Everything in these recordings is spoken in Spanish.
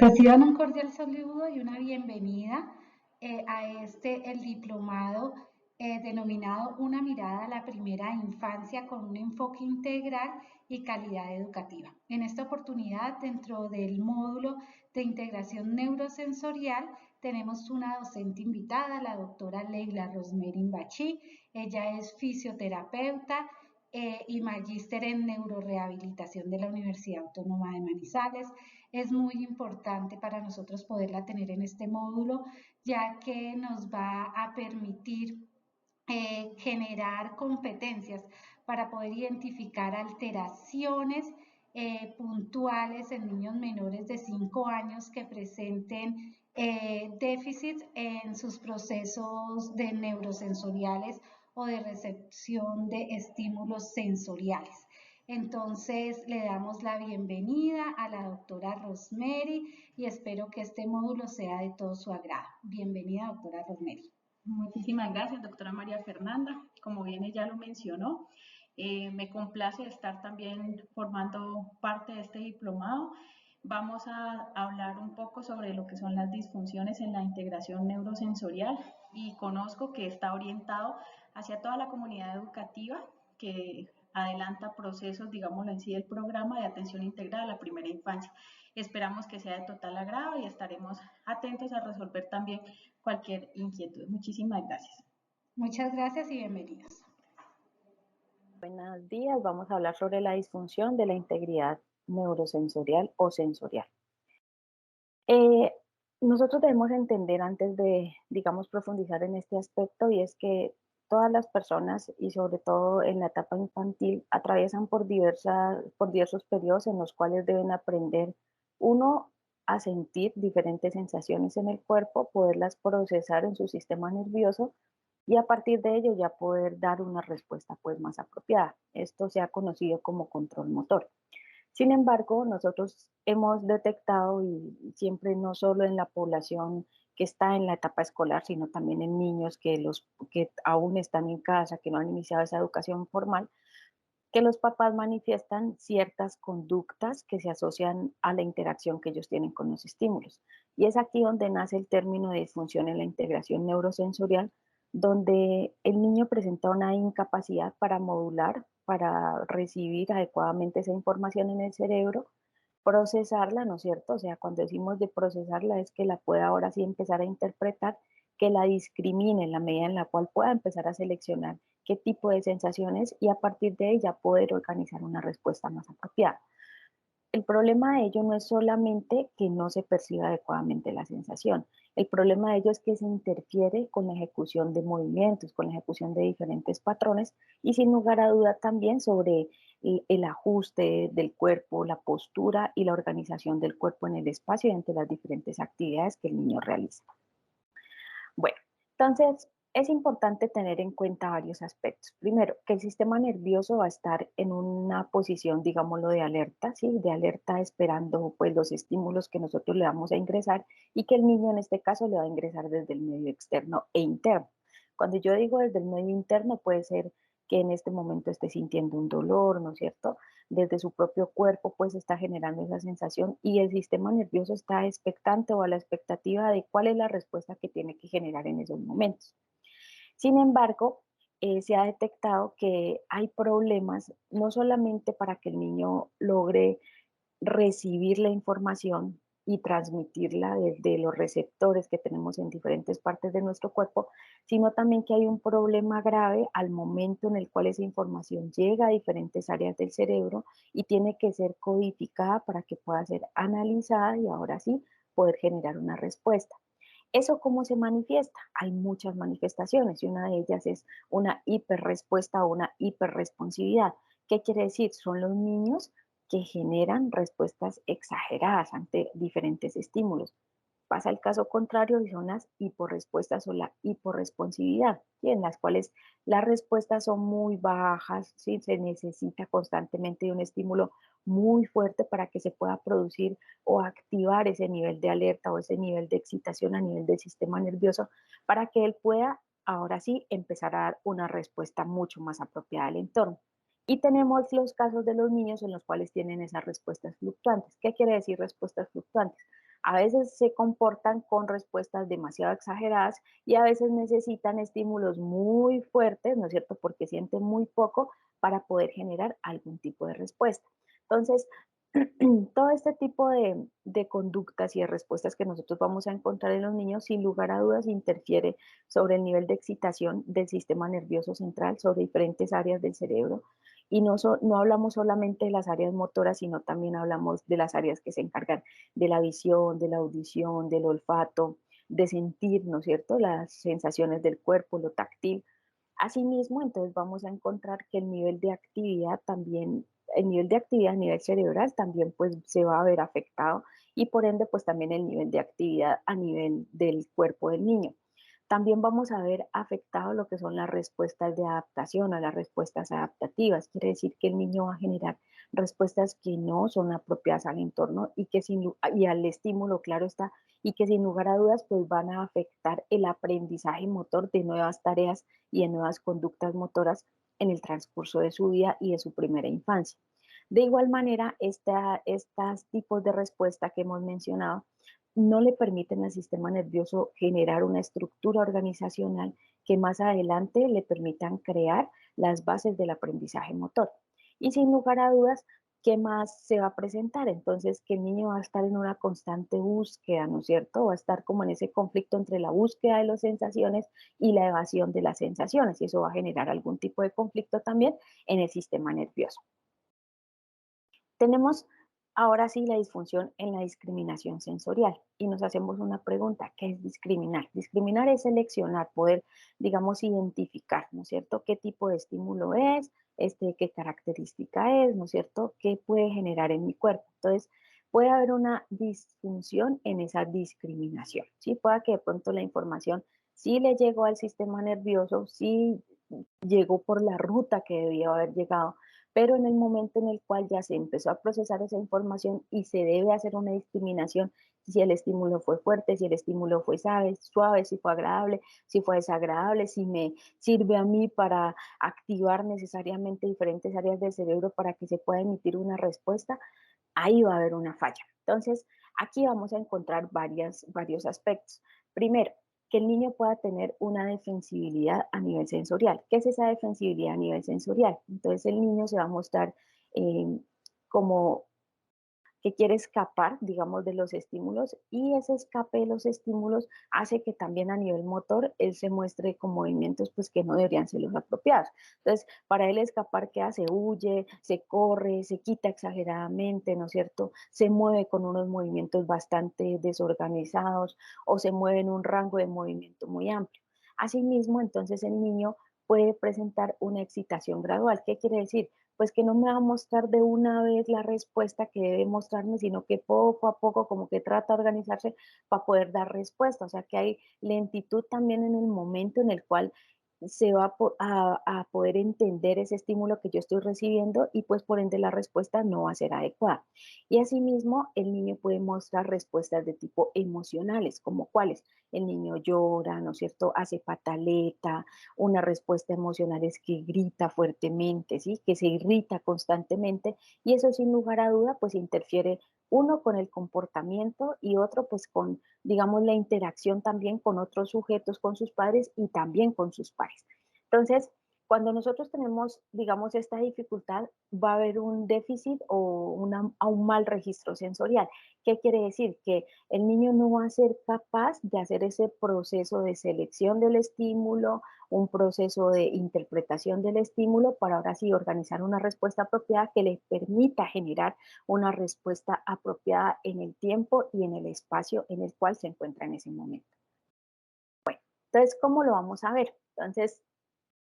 Reciban un cordial saludo y una bienvenida el diplomado denominado Una mirada a la primera infancia con un enfoque integral y calidad educativa. En esta oportunidad, dentro del módulo de integración neurosensorial, tenemos una docente invitada, la doctora Leila Rosemary Bachí. Ella es fisioterapeuta y magíster en neurorehabilitación de la Universidad Autónoma de Manizales. Es muy importante para nosotros poderla tener en este módulo, ya que nos va a permitir generar competencias para poder identificar alteraciones puntuales en niños menores de 5 años que presenten déficits en sus procesos de neurosensoriales o de recepción de estímulos sensoriales. Entonces le damos la bienvenida a la doctora Rosemary y espero que este módulo sea de todo su agrado. Bienvenida, doctora Rosemary. Muchísimas gracias, doctora María Fernanda. Como bien ella lo mencionó, me complace estar también formando parte de este diplomado. Vamos a hablar un poco sobre lo que son las disfunciones en la integración neurosensorial y conozco que está orientado hacia toda la comunidad educativa que adelanta procesos, digámoslo en sí, del programa de atención integral a la primera infancia. Esperamos que sea de total agrado y estaremos atentos a resolver también cualquier inquietud. Muchísimas gracias. Muchas gracias y bienvenidos. Buenos días, vamos a hablar sobre la disfunción de la integridad neurosensorial o sensorial. Nosotros debemos entender antes de, digamos, profundizar en este aspecto, y es que todas las personas, y sobre todo en la etapa infantil, atraviesan por diversos periodos en los cuales deben aprender, uno, a sentir diferentes sensaciones en el cuerpo, poderlas procesar en su sistema nervioso, y a partir de ello ya poder dar una respuesta pues más apropiada. Esto se ha conocido como control motor. Sin embargo, nosotros hemos detectado, y siempre no solo en la población que está en la etapa escolar, sino también en niños que aún están en casa, que no han iniciado esa educación formal, que los papás manifiestan ciertas conductas que se asocian a la interacción que ellos tienen con los estímulos. Y es aquí donde nace el término de disfunción en la integración neurosensorial, donde el niño presenta una incapacidad para modular, para recibir adecuadamente esa información en el cerebro, procesarla, ¿no es cierto? O sea, cuando decimos de procesarla es que la pueda ahora sí empezar a interpretar, que la discrimine en la medida en la cual pueda empezar a seleccionar qué tipo de sensaciones, y a partir de ella poder organizar una respuesta más apropiada. El problema de ello no es solamente que no se perciba adecuadamente la sensación. El problema de ello es que se interfiere con la ejecución de movimientos, con la ejecución de diferentes patrones, y sin lugar a duda también sobre el ajuste del cuerpo, la postura y la organización del cuerpo en el espacio y entre las diferentes actividades que el niño realiza. Bueno, entonces es importante tener en cuenta varios aspectos. Primero, que el sistema nervioso va a estar en una posición, digámoslo, de alerta, ¿sí? De alerta esperando pues los estímulos que nosotros le vamos a ingresar, y que el niño en este caso le va a ingresar desde el medio externo e interno. Cuando yo digo desde el medio interno, puede ser que en este momento esté sintiendo un dolor, ¿no es cierto? Desde su propio cuerpo pues está generando esa sensación, y el sistema nervioso está expectante o a la expectativa de cuál es la respuesta que tiene que generar en esos momentos. Sin embargo, se ha detectado que hay problemas no solamente para que el niño logre recibir la información y transmitirla desde los receptores que tenemos en diferentes partes de nuestro cuerpo, sino también que hay un problema grave al momento en el cual esa información llega a diferentes áreas del cerebro y tiene que ser codificada para que pueda ser analizada y ahora sí poder generar una respuesta. ¿Eso cómo se manifiesta? Hay muchas manifestaciones, y una de ellas es una hiperrespuesta o una hiperresponsividad. ¿Qué quiere decir? Son los niños que generan respuestas exageradas ante diferentes estímulos. Pasa el caso contrario y son las hiporrespuestas o la hiporresponsividad, ¿sí? En las cuales las respuestas son muy bajas, ¿sí? Se necesita constantemente de un estímulo muy fuerte para que se pueda producir o activar ese nivel de alerta o ese nivel de excitación a nivel del sistema nervioso, para que él pueda ahora sí empezar a dar una respuesta mucho más apropiada al entorno. Y tenemos los casos de los niños en los cuales tienen esas respuestas fluctuantes. ¿Qué quiere decir respuestas fluctuantes? A veces se comportan con respuestas demasiado exageradas y a veces necesitan estímulos muy fuertes, ¿no es cierto? Porque sienten muy poco para poder generar algún tipo de respuesta. Entonces, todo este tipo de conductas y de respuestas que nosotros vamos a encontrar en los niños, sin lugar a dudas, interfiere sobre el nivel de excitación del sistema nervioso central, sobre diferentes áreas del cerebro. Y no hablamos solamente de las áreas motoras, sino también hablamos de las áreas que se encargan de la visión, de la audición, del olfato, de sentir, ¿no es cierto?, las sensaciones del cuerpo, lo táctil. Asimismo, entonces vamos a encontrar que el nivel de actividad también, el nivel de actividad a nivel cerebral también pues se va a ver afectado y por ende pues también el nivel de actividad a nivel del cuerpo del niño. También vamos a ver afectado lo que son las respuestas de adaptación o las respuestas adaptativas. Quiere decir que el niño va a generar respuestas que no son apropiadas al entorno y al estímulo, claro está, y que sin lugar a dudas pues van a afectar el aprendizaje motor de nuevas tareas y de nuevas conductas motoras en el transcurso de su vida y de su primera infancia. De igual manera, estos tipos de respuesta que hemos mencionado no le permiten al sistema nervioso generar una estructura organizacional que más adelante le permitan crear las bases del aprendizaje motor. Y sin lugar a dudas, ¿qué más se va a presentar? Entonces, que el niño va a estar en una constante búsqueda, ¿no es cierto? Va a estar como en ese conflicto entre la búsqueda de las sensaciones y la evasión de las sensaciones, y eso va a generar algún tipo de conflicto también en el sistema nervioso. Tenemos ahora sí la disfunción en la discriminación sensorial y nos hacemos una pregunta, ¿qué es discriminar? Discriminar es seleccionar, poder, digamos, identificar, ¿no es cierto? ¿Qué tipo de estímulo es? ¿Qué característica es? ¿No es cierto? ¿Qué puede generar en mi cuerpo? Entonces, puede haber una disfunción en esa discriminación, ¿sí? Pueda que de pronto la información sí le llegó al sistema nervioso, sí llegó por la ruta que debía haber llegado, pero en el momento en el cual ya se empezó a procesar esa información y se debe hacer una discriminación si el estímulo fue fuerte, si el estímulo fue suave, si fue agradable, si fue desagradable, si me sirve a mí para activar necesariamente diferentes áreas del cerebro para que se pueda emitir una respuesta, ahí va a haber una falla. Entonces, aquí vamos a encontrar varios aspectos. Primero, que el niño pueda tener una defensibilidad a nivel sensorial. ¿Qué es esa defensibilidad a nivel sensorial? Entonces el niño se va a mostrar como que quiere escapar, digamos, de los estímulos y ese escape de los estímulos hace que también a nivel motor él se muestre con movimientos pues que no deberían ser los apropiados. Entonces, para él escapar, ¿qué hace? Huye, se corre, se quita exageradamente, ¿no es cierto? Se mueve con unos movimientos bastante desorganizados o se mueve en un rango de movimiento muy amplio. Asimismo, entonces el niño puede presentar una excitación gradual. ¿Qué quiere decir? Pues que no me va a mostrar de una vez la respuesta que debe mostrarme, sino que poco a poco como que trata de organizarse para poder dar respuesta. O sea que hay lentitud también en el momento en el cual se va a poder entender ese estímulo que yo estoy recibiendo y pues por ende la respuesta no va a ser adecuada. Y asimismo el niño puede mostrar respuestas de tipo emocionales, como cuáles. El niño llora, ¿no es cierto? Hace pataleta, una respuesta emocional es que grita fuertemente, ¿sí? Que se irrita constantemente y eso sin lugar a duda pues interfiere uno con el comportamiento y otro pues con, digamos, la interacción también con otros sujetos, con sus padres y también con sus pares. Entonces, cuando nosotros tenemos, digamos, esta dificultad, va a haber un déficit o un mal registro sensorial. ¿Qué quiere decir? Que el niño no va a ser capaz de hacer ese proceso de selección del estímulo, un proceso de interpretación del estímulo para ahora sí organizar una respuesta apropiada que le permita generar una respuesta apropiada en el tiempo y en el espacio en el cual se encuentra en ese momento. Entonces, ¿cómo lo vamos a ver? Entonces,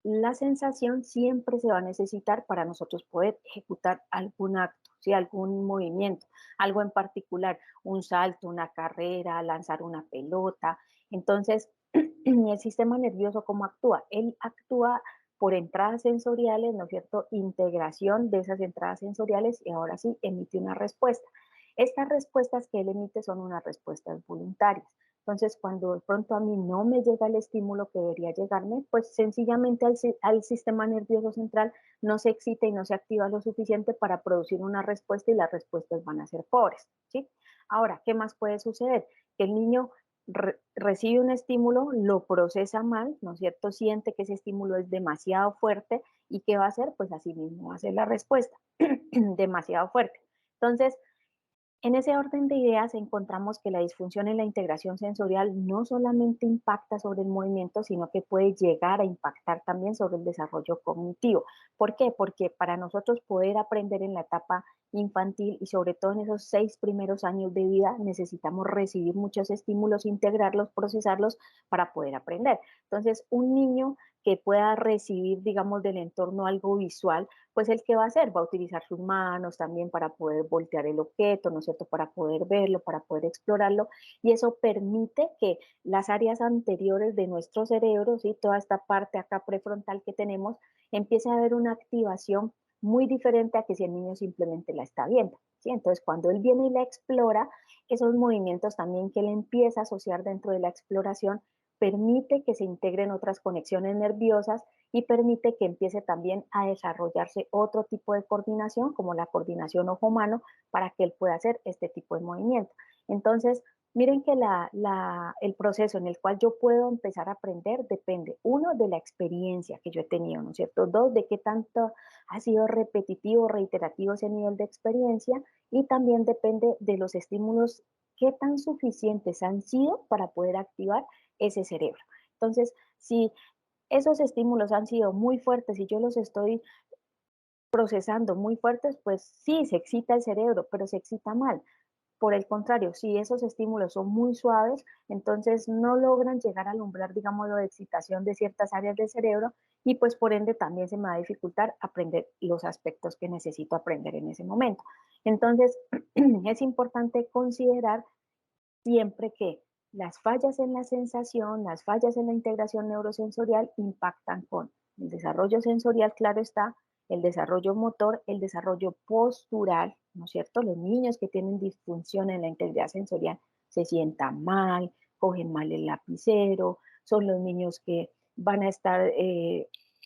la sensación siempre se va a necesitar para nosotros poder ejecutar algún acto, ¿sí? Algún movimiento, algo en particular, un salto, una carrera, lanzar una pelota. Entonces, el sistema nervioso, ¿cómo actúa? Él actúa por entradas sensoriales, ¿no es cierto? Integración de esas entradas sensoriales y ahora sí emite una respuesta. Estas respuestas que él emite son unas respuestas voluntarias. Entonces, cuando de pronto a mí no me llega el estímulo que debería llegarme, pues sencillamente al sistema nervioso central no se excita y no se activa lo suficiente para producir una respuesta y las respuestas van a ser pobres, ¿sí? Ahora, ¿qué más puede suceder? Que el niño recibe un estímulo, lo procesa mal, ¿no es cierto? Siente que ese estímulo es demasiado fuerte y ¿qué va a hacer? Pues así mismo va a ser la respuesta, demasiado fuerte. Entonces, en ese orden de ideas encontramos que la disfunción en la integración sensorial no solamente impacta sobre el movimiento, sino que puede llegar a impactar también sobre el desarrollo cognitivo. ¿Por qué? Porque para nosotros poder aprender en la etapa infantil y sobre todo en esos 6 primeros años de vida necesitamos recibir muchos estímulos, integrarlos, procesarlos para poder aprender. Entonces, un niño que pueda recibir, digamos, del entorno algo visual, pues el que va a hacer, va a utilizar sus manos también para poder voltear el objeto, ¿no es cierto?, para poder verlo, para poder explorarlo, y eso permite que las áreas anteriores de nuestro cerebro, ¿sí?, toda esta parte acá prefrontal que tenemos, empiece a haber una activación muy diferente a que si el niño simplemente la está viendo, ¿sí? Entonces, cuando él viene y la explora, esos movimientos también que él empieza a asociar dentro de la exploración, permite que se integren otras conexiones nerviosas y permite que empiece también a desarrollarse otro tipo de coordinación, como la coordinación ojo-mano, para que él pueda hacer este tipo de movimiento. Entonces, miren que el proceso en el cual yo puedo empezar a aprender depende, uno, de la experiencia que yo he tenido, ¿no es cierto? Dos, de qué tanto ha sido repetitivo, reiterativo ese nivel de experiencia, y también depende de los estímulos, qué tan suficientes han sido para poder activar ese cerebro. Entonces, si esos estímulos han sido muy fuertes y yo los estoy procesando muy fuertes, pues sí, se excita el cerebro, pero se excita mal. Por el contrario, si esos estímulos son muy suaves, entonces no logran llegar a alumbrar, digamos, de excitación de ciertas áreas del cerebro y pues por ende también se me va a dificultar aprender los aspectos que necesito aprender en ese momento. Entonces, es importante considerar siempre que las fallas en la sensación, las fallas en la integración neurosensorial impactan con el desarrollo sensorial, claro está, el desarrollo motor, el desarrollo postural, ¿no es cierto? Los niños que tienen disfunción en la integridad sensorial se sientan mal, cogen mal el lapicero, son los niños que van a estar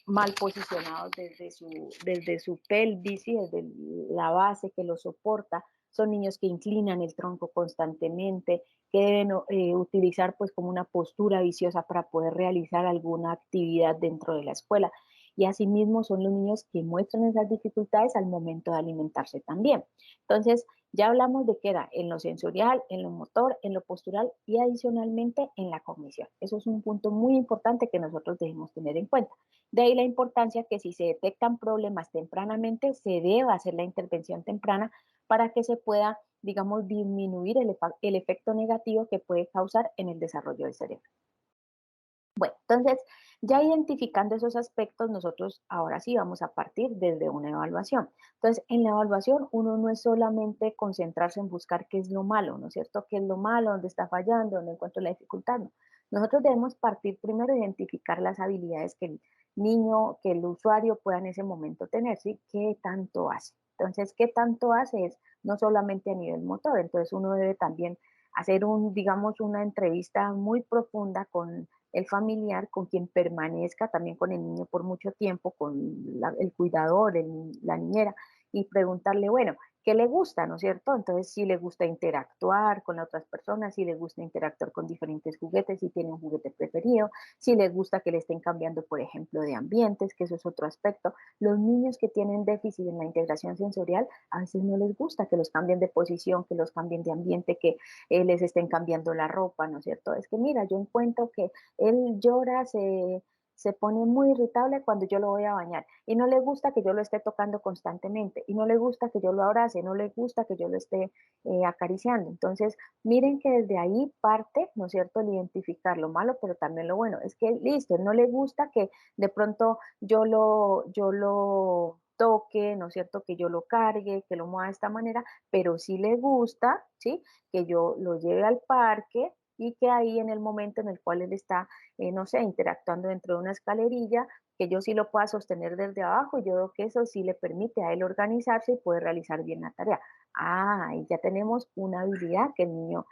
mal posicionados desde su pelvis y desde la base que lo soporta, son niños que inclinan el tronco constantemente, que deben utilizar pues como una postura viciosa para poder realizar alguna actividad dentro de la escuela. Y asimismo son los niños que muestran esas dificultades al momento de alimentarse también. Entonces, ya hablamos de que era en lo sensorial, en lo motor, en lo postural y adicionalmente en la cognición. Eso es un punto muy importante que nosotros debemos tener en cuenta. De ahí la importancia que si se detectan problemas tempranamente, se deba hacer la intervención temprana para que se pueda, digamos, disminuir el efecto negativo que puede causar en el desarrollo del cerebro. Bueno, entonces, ya identificando esos aspectos, nosotros ahora sí vamos a partir desde una evaluación. Entonces, en la evaluación uno no es solamente concentrarse en buscar qué es lo malo, ¿no es cierto? ¿Qué es lo malo? ¿Dónde está fallando? ¿Dónde encuentro la dificultad? No. Nosotros debemos partir primero de identificar las habilidades que el niño, que el usuario pueda en ese momento tener, ¿sí? ¿Qué tanto hace? Entonces, ¿qué tanto hace? Es no solamente a nivel motor, entonces uno debe también hacer digamos, una entrevista muy profunda con el familiar, con quien permanezca también con el niño por mucho tiempo, con el cuidador, la niñera, y preguntarle, bueno, ¿qué le gusta, no es cierto? Entonces, si le gusta interactuar con otras personas, si le gusta interactuar con diferentes juguetes, si tiene un juguete preferido, si le gusta que le estén cambiando, por ejemplo, de ambientes, que eso es otro aspecto. Los niños que tienen déficit en la integración sensorial, a veces no les gusta que los cambien de posición, que los cambien de ambiente, que les estén cambiando la ropa, ¿no es cierto? Es que mira, yo encuentro que él llora, se pone muy irritable cuando yo lo voy a bañar y no le gusta que yo lo esté tocando constantemente y no le gusta que yo lo abrace, no le gusta que yo lo esté acariciando. Entonces, miren que desde ahí parte, ¿no es cierto?, el identificar lo malo, pero también lo bueno. Es que listo, no le gusta que de pronto yo lo toque, ¿no es cierto?, que yo lo cargue, que lo mueva de esta manera, pero sí le gusta, ¿sí?, que yo lo lleve al parque y que ahí en el momento en el cual él está, no sé, interactuando dentro de una escalerilla, que yo sí lo pueda sostener desde abajo y yo veo que eso sí le permite a él organizarse y poder realizar bien la tarea. Ah, y ya tenemos una habilidad que el niño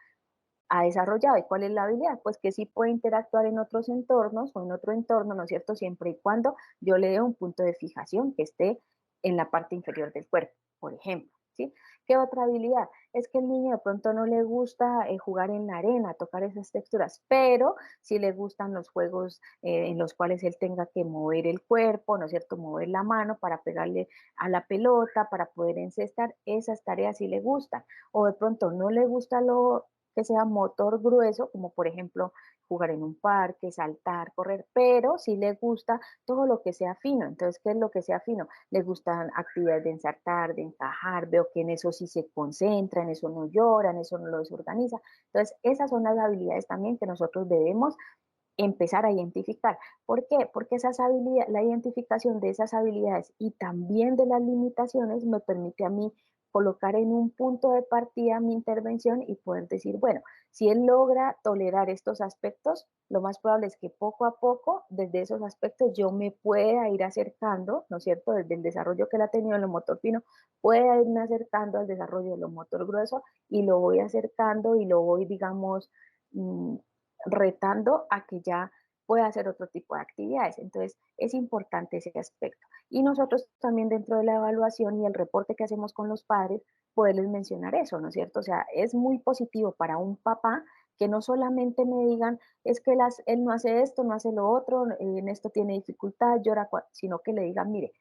ha desarrollado. ¿Y cuál es la habilidad? Pues que sí puede interactuar en otros entornos o en otro entorno, ¿no es cierto? Siempre y cuando yo le dé un punto de fijación que esté en la parte inferior del cuerpo, por ejemplo. ¿sí? ¿Qué otra habilidad? Es que el niño de pronto no le gusta jugar en la arena, tocar esas texturas, pero sí le gustan los juegos en los cuales él tenga que mover el cuerpo, ¿no es cierto? Mover la mano para pegarle a la pelota, para poder encestar, esas tareas sí le gustan. O de pronto no le gusta lo que sea motor grueso, como por ejemplo jugar en un parque, saltar, correr, pero sí le gusta todo lo que sea fino. Entonces, ¿qué es lo que sea fino? Le gustan actividades de ensartar, de encajar, veo que en eso sí se concentra, en eso no llora, en eso no lo desorganiza. Entonces, esas son las habilidades también que nosotros debemos empezar a identificar. ¿Por qué? Porque esas habilidades, la identificación de esas habilidades y también de las limitaciones me permite a mí colocar en un punto de partida mi intervención y poder decir, bueno, si él logra tolerar estos aspectos, lo más probable es que poco a poco, desde esos aspectos, yo me pueda ir acercando, ¿no es cierto? Desde el desarrollo que él ha tenido en lo motor fino, pueda irme acercando al desarrollo de lo motor grueso y lo voy acercando y lo voy, digamos, retando a que ya pueda hacer otro tipo de actividades. Entonces, es importante ese aspecto. Y nosotros también dentro de la evaluación y el reporte que hacemos con los padres, poderles mencionar eso, ¿no es cierto? O sea, es muy positivo para un papá que no solamente me digan, es que él no hace esto, no hace lo otro, en esto tiene dificultad, llora, sino que le digan, mire,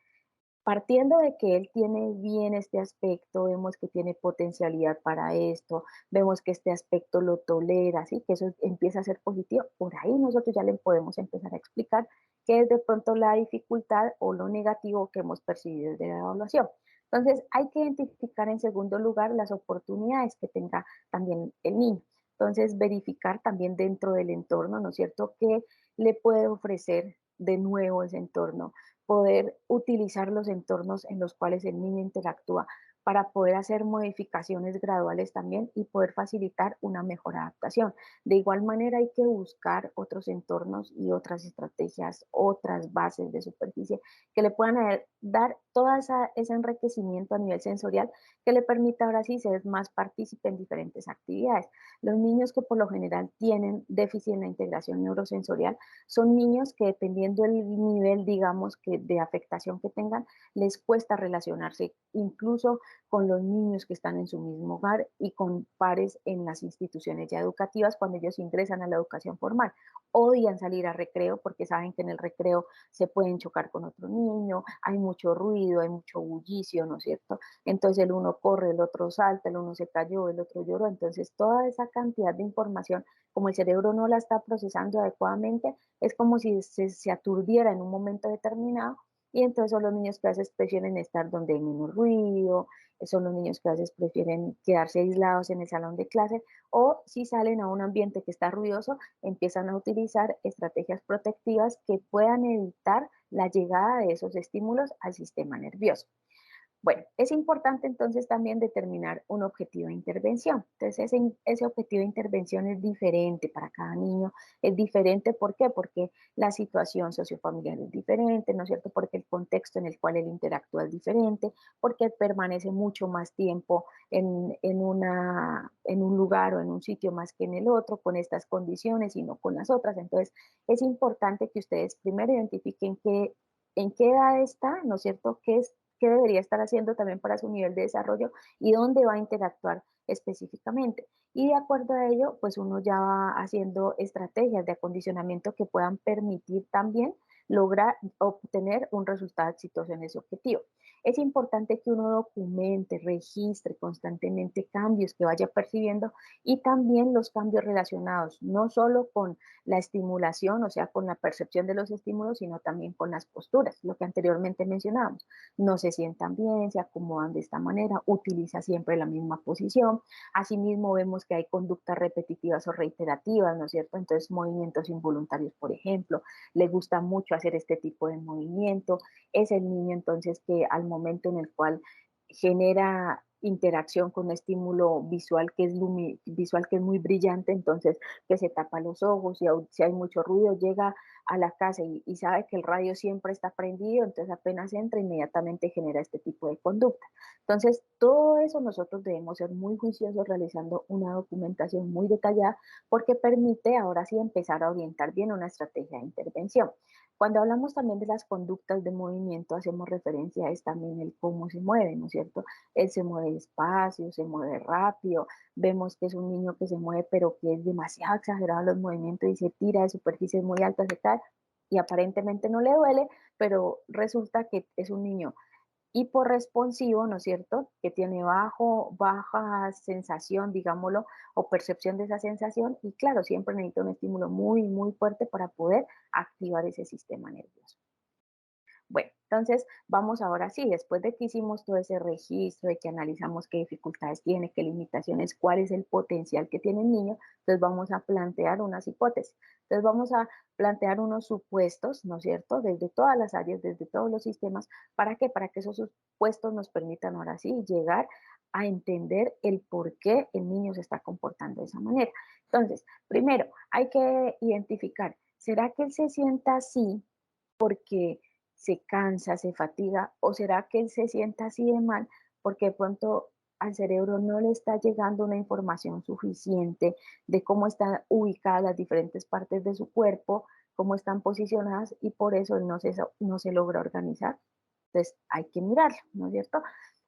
partiendo de que él tiene bien este aspecto, vemos que tiene potencialidad para esto, vemos que este aspecto lo tolera, ¿sí? Que eso empieza a ser positivo, por ahí nosotros ya le podemos empezar a explicar qué es de pronto la dificultad o lo negativo que hemos percibido desde la evaluación. Entonces, hay que identificar en segundo lugar las oportunidades que tenga también el niño. Entonces, verificar también dentro del entorno, ¿no es cierto?, qué le puede ofrecer de nuevo ese entorno, poder utilizar los entornos en los cuales el niño interactúa para poder hacer modificaciones graduales también y poder facilitar una mejor adaptación. De igual manera hay que buscar otros entornos y otras estrategias, otras bases de superficie que le puedan dar todo ese enriquecimiento a nivel sensorial que le permita ahora sí ser más partícipe en diferentes actividades. Los niños que por lo general tienen déficit en la integración neurosensorial son niños que dependiendo del nivel, digamos, que de afectación que tengan, les cuesta relacionarse incluso con los niños que están en su mismo hogar y con pares en las instituciones ya educativas cuando ellos ingresan a la educación formal. Odian salir a recreo porque saben que en el recreo se pueden chocar con otro niño, hay mucho ruido, hay mucho bullicio, ¿no es cierto? Entonces el uno corre, el otro salta, el uno se cayó, el otro lloró. Entonces toda esa cantidad de información, como el cerebro no la está procesando adecuadamente, es como si se aturdiera en un momento determinado y entonces son los niños que a veces prefieren estar donde hay menos ruido, son los niños que a veces prefieren quedarse aislados en el salón de clase o si salen a un ambiente que está ruidoso, empiezan a utilizar estrategias protectivas que puedan evitar la llegada de esos estímulos al sistema nervioso. Bueno, es importante entonces también determinar un objetivo de intervención. Entonces, ese objetivo de intervención es diferente para cada niño, es diferente, ¿por qué? Porque la situación sociofamiliar es diferente, ¿no es cierto? Porque el contexto en el cual él interactúa es diferente, porque él permanece mucho más tiempo en un lugar o en un sitio más que en el otro, con estas condiciones y no con las otras. Entonces, es importante que ustedes primero identifiquen en qué edad está, ¿no es cierto? ¿Qué debería estar haciendo también para su nivel de desarrollo y dónde va a interactuar específicamente? Y de acuerdo a ello, pues uno ya va haciendo estrategias de acondicionamiento que puedan permitir también lograr obtener un resultado exitoso en ese objetivo. Es importante que uno documente, registre constantemente cambios que vaya percibiendo y también los cambios relacionados, no solo con la estimulación, o sea, con la percepción de los estímulos, sino también con las posturas, lo que anteriormente mencionábamos. No se sientan bien, se acomodan de esta manera, utiliza siempre la misma posición. Asimismo, vemos que hay conductas repetitivas o reiterativas, ¿no es cierto? Entonces, movimientos involuntarios, por ejemplo, le gusta mucho hacer este tipo de movimiento. Es el niño entonces que al momento en el cual genera interacción con un estímulo visual visual que es muy brillante, entonces que se tapa los ojos, si hay mucho ruido, llega a la casa y sabe que el radio siempre está prendido, entonces apenas entra, inmediatamente genera este tipo de conducta. Entonces, todo eso nosotros debemos ser muy juiciosos realizando una documentación muy detallada porque permite ahora sí empezar a orientar bien una estrategia de intervención. Cuando hablamos también de las conductas de movimiento, hacemos referencia es también el cómo se mueve, ¿no es cierto? Él se mueve despacio, se mueve rápido, vemos que es un niño que se mueve pero que es demasiado exagerado en los movimientos y se tira de superficies muy altas, se cae y aparentemente no le duele, pero resulta que es un niño hiporresponsivo, ¿no es cierto? Que tiene baja sensación, digámoslo, o percepción de esa sensación y claro, siempre necesita un estímulo muy, muy fuerte para poder activar ese sistema nervioso. Bueno, entonces vamos ahora sí, después de que hicimos todo ese registro, de que analizamos qué dificultades tiene, qué limitaciones, cuál es el potencial que tiene el niño, entonces vamos a plantear unas hipótesis. Entonces vamos a plantear unos supuestos, ¿no es cierto?, desde todas las áreas, desde todos los sistemas. ¿Para qué? Para que esos supuestos nos permitan ahora sí llegar a entender el por qué el niño se está comportando de esa manera. Entonces, primero, hay que identificar, ¿será que él se sienta así porque se cansa, se fatiga, o será que él se sienta así de mal porque de pronto al cerebro no le está llegando una información suficiente de cómo están ubicadas las diferentes partes de su cuerpo, cómo están posicionadas y por eso él no se logra organizar. Entonces hay que mirarlo, ¿no es cierto?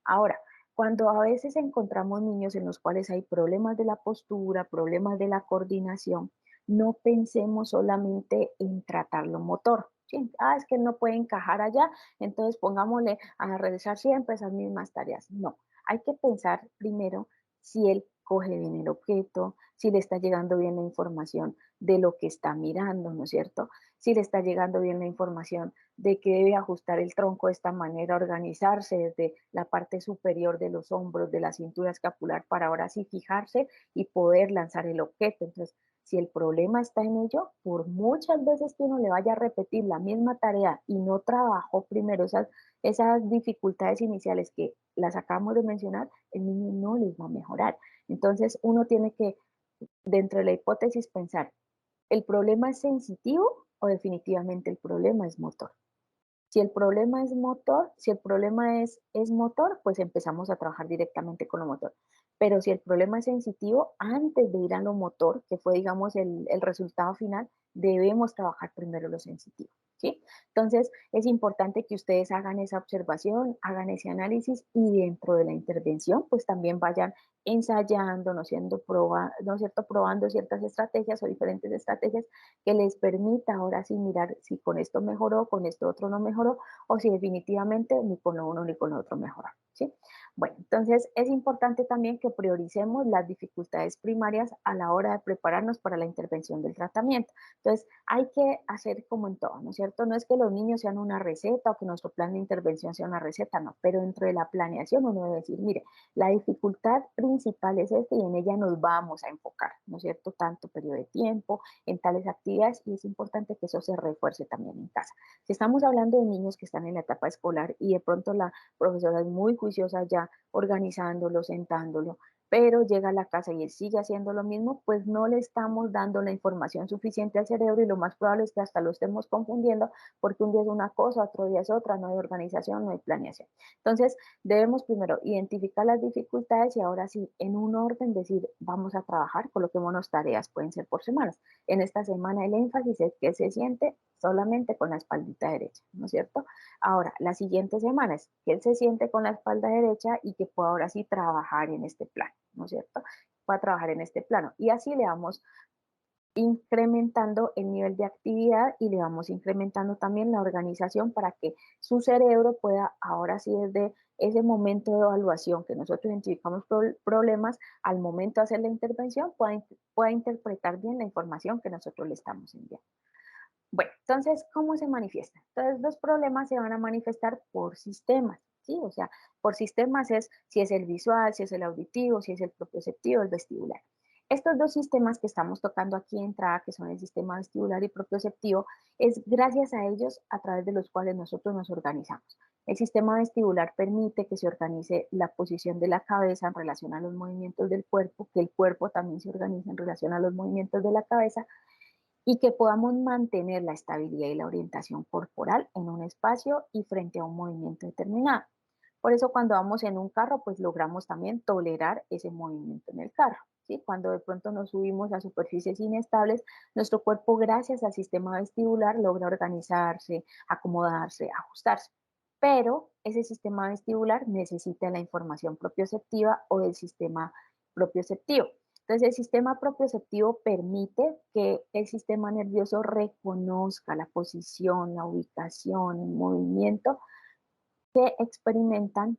Ahora, cuando a veces encontramos niños en los cuales hay problemas de la postura, problemas de la coordinación, no pensemos solamente en tratar lo motor. ¿Sí? Ah, es que él no puede encajar allá, entonces pongámosle a realizar siempre esas mismas tareas. No, hay que pensar primero si él coge bien el objeto, si le está llegando bien la información de lo que está mirando, ¿no es cierto? Si le está llegando bien la información de que debe ajustar el tronco de esta manera, organizarse desde la parte superior de los hombros, de la cintura escapular, para ahora sí fijarse y poder lanzar el objeto. Entonces, si el problema está en ello, por muchas veces que uno le vaya a repetir la misma tarea y no trabajó primero esas dificultades iniciales que las acabamos de mencionar, el niño no les va a mejorar. Entonces, uno tiene que, dentro de la hipótesis, pensar, ¿el problema es sensitivo o definitivamente el problema es motor? Si el problema es motor, si el problema es motor, pues empezamos a trabajar directamente con lo motor. Pero si el problema es sensitivo, antes de ir a lo motor, que fue, digamos, el resultado final, debemos trabajar primero lo sensitivo. ¿Sí? Entonces, es importante que ustedes hagan esa observación, hagan ese análisis y dentro de la intervención, pues también vayan ensayando, ¿no es cierto? Probando ciertas estrategias o diferentes estrategias que les permita ahora sí mirar si con esto mejoró, con esto otro no mejoró, o si definitivamente ni con lo uno ni con lo otro mejoró. ¿Sí? Bueno, entonces es importante también que prioricemos las dificultades primarias a la hora de prepararnos para la intervención del tratamiento. Entonces, hay que hacer como en todo, ¿no es cierto? No es que los niños sean una receta o que nuestro plan de intervención sea una receta, no, pero dentro de la planeación uno debe decir, mire, la dificultad principal es esta y en ella nos vamos a enfocar, ¿no es cierto? Tanto periodo de tiempo, en tales actividades y es importante que eso se refuerce también en casa. Si estamos hablando de niños que están en la etapa escolar y de pronto la profesora es muy juiciosa ya organizándolo, sentándolo, pero llega a la casa y él sigue haciendo lo mismo, pues no le estamos dando la información suficiente al cerebro y lo más probable es que hasta lo estemos confundiendo porque un día es una cosa, otro día es otra, no hay organización, no hay planeación. Entonces, debemos primero identificar las dificultades y ahora sí, en un orden decir, vamos a trabajar, coloquémonos tareas, pueden ser por semanas. En esta semana el énfasis es que se siente solamente con la espaldita derecha, ¿no es cierto? Ahora, la siguiente semana es que él se siente con la espalda derecha y que pueda ahora sí trabajar en este plano, ¿no es cierto? Pueda trabajar en este plano. Y así le vamos incrementando el nivel de actividad y le vamos incrementando también la organización para que su cerebro pueda ahora sí desde ese momento de evaluación que nosotros identificamos problemas, al momento de hacer la intervención pueda interpretar bien la información que nosotros le estamos enviando. Bueno, entonces, ¿cómo se manifiesta? Entonces, los problemas se van a manifestar por sistemas, ¿sí? O sea, por sistemas es si es el visual, si es el auditivo, si es el propioceptivo, el vestibular. Estos dos sistemas que estamos tocando aquí en entrada, que son el sistema vestibular y propioceptivo, es gracias a ellos a través de los cuales nosotros nos organizamos. El sistema vestibular permite que se organice la posición de la cabeza en relación a los movimientos del cuerpo, que el cuerpo también se organice en relación a los movimientos de la cabeza, y que podamos mantener la estabilidad y la orientación corporal en un espacio y frente a un movimiento determinado. Por eso cuando vamos en un carro, pues logramos también tolerar ese movimiento en el carro. ¿sí? Cuando de pronto nos subimos a superficies inestables, nuestro cuerpo, gracias al sistema vestibular, logra organizarse, acomodarse, ajustarse. Pero ese sistema vestibular necesita la información propioceptiva o del sistema propioceptivo. Entonces, el sistema propioceptivo permite que el sistema nervioso reconozca la posición, la ubicación, el movimiento que experimentan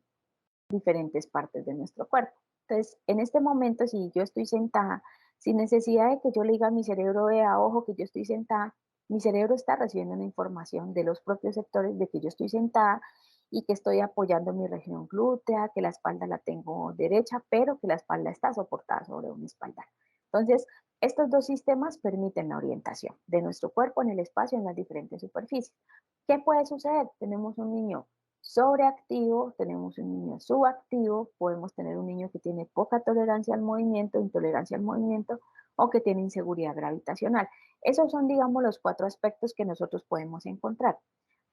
diferentes partes de nuestro cuerpo. Entonces, en este momento, si yo estoy sentada, sin necesidad de que yo le diga a mi cerebro, vea, ojo, que yo estoy sentada, mi cerebro está recibiendo una información de los propios sectores de que yo estoy sentada y que estoy apoyando mi región glútea, que la espalda la tengo derecha, pero que la espalda está soportada sobre una espalda. Entonces, estos dos sistemas permiten la orientación de nuestro cuerpo en el espacio en las diferentes superficies. ¿Qué puede suceder? Tenemos un niño sobreactivo, tenemos un niño subactivo, podemos tener un niño que tiene poca tolerancia al movimiento, intolerancia al movimiento o que tiene inseguridad gravitacional. Esos son, digamos, los 4 aspectos que nosotros podemos encontrar.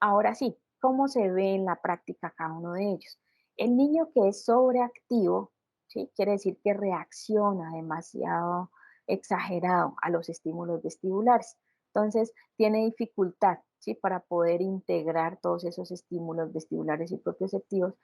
Ahora sí, ¿cómo se ve en la práctica cada uno de ellos? El niño que es sobreactivo, ¿sí? Quiere decir que reacciona demasiado exagerado a los estímulos vestibulares. Entonces, tiene dificultad, ¿sí? Para poder integrar todos esos estímulos vestibulares y propioceptivos.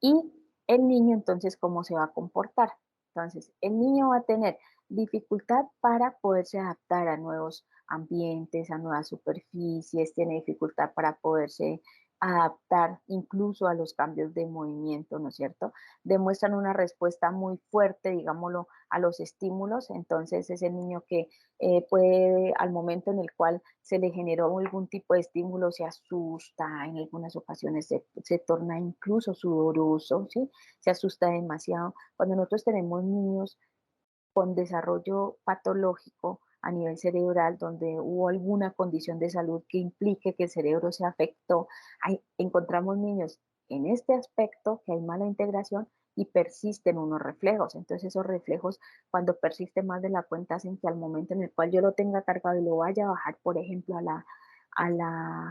Y el niño, entonces, ¿cómo se va a comportar? Entonces, el niño va a tener dificultad para poderse adaptar a nuevos ambientes, a nuevas superficies, tiene dificultad para poderse adaptar incluso a los cambios de movimiento, ¿no es cierto? Demuestran una respuesta muy fuerte, digámoslo, a los estímulos, entonces es el niño que puede, al momento en el cual se le generó algún tipo de estímulo, se asusta, en algunas ocasiones se torna incluso sudoroso, ¿sí? Se asusta demasiado. Cuando nosotros tenemos niños con desarrollo patológico a nivel cerebral, donde hubo alguna condición de salud que implique que el cerebro se afectó, encontramos niños en este aspecto que hay mala integración y persisten unos reflejos. Entonces esos reflejos, cuando persisten más de la cuenta, hacen que al momento en el cual yo lo tenga cargado y lo vaya a bajar, por ejemplo, a la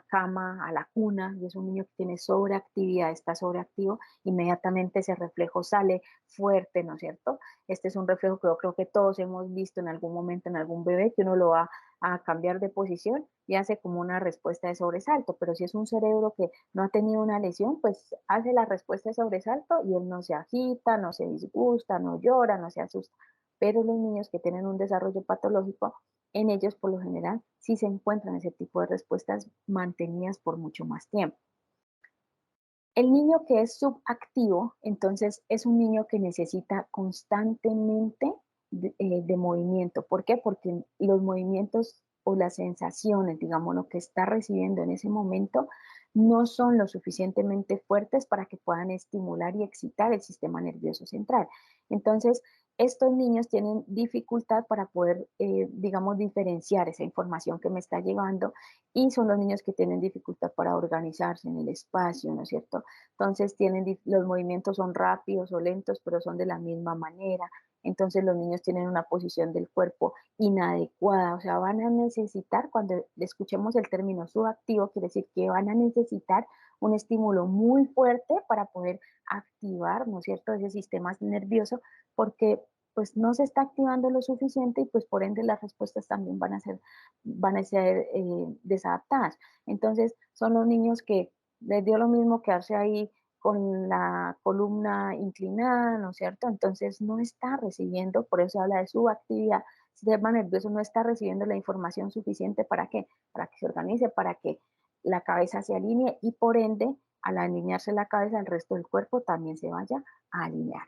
cama, a la cuna, y es un niño que tiene sobreactividad, está sobreactivo, inmediatamente ese reflejo sale fuerte, ¿no es cierto? Este es un reflejo que yo creo que todos hemos visto en algún momento en algún bebé, que uno lo va a cambiar de posición y hace como una respuesta de sobresalto, pero si es un cerebro que no ha tenido una lesión, pues hace la respuesta de sobresalto y él no se agita, no se disgusta, no llora, no se asusta. Pero los niños que tienen un desarrollo patológico, en ellos por lo general sí se encuentran ese tipo de respuestas mantenidas por mucho más tiempo. El niño que es subactivo, entonces es un niño que necesita constantemente de movimiento. ¿Por qué? Porque los movimientos o las sensaciones, digamos, lo que está recibiendo en ese momento, no son lo suficientemente fuertes para que puedan estimular y excitar el sistema nervioso central. Entonces, estos niños tienen dificultad para poder, digamos, diferenciar esa información que me está llegando y son los niños que tienen dificultad para organizarse en el espacio, ¿no es cierto? Entonces los movimientos son rápidos o lentos, pero son de la misma manera. Entonces los niños tienen una posición del cuerpo inadecuada, o sea, van a necesitar, cuando escuchemos el término subactivo, quiere decir que van a necesitar un estímulo muy fuerte para poder activar, ¿no es cierto?, ese sistema nervioso, porque pues no se está activando lo suficiente y pues por ende las respuestas también van a ser desadaptadas. Entonces son los niños que les dio lo mismo quedarse ahí con la columna inclinada, ¿no es cierto? Entonces no está recibiendo, por eso se habla de subactividad, el sistema nervioso no está recibiendo la información suficiente para qué, para que se organice, para que la cabeza se alinee y por ende, al alinearse la cabeza, el resto del cuerpo también se vaya a alinear.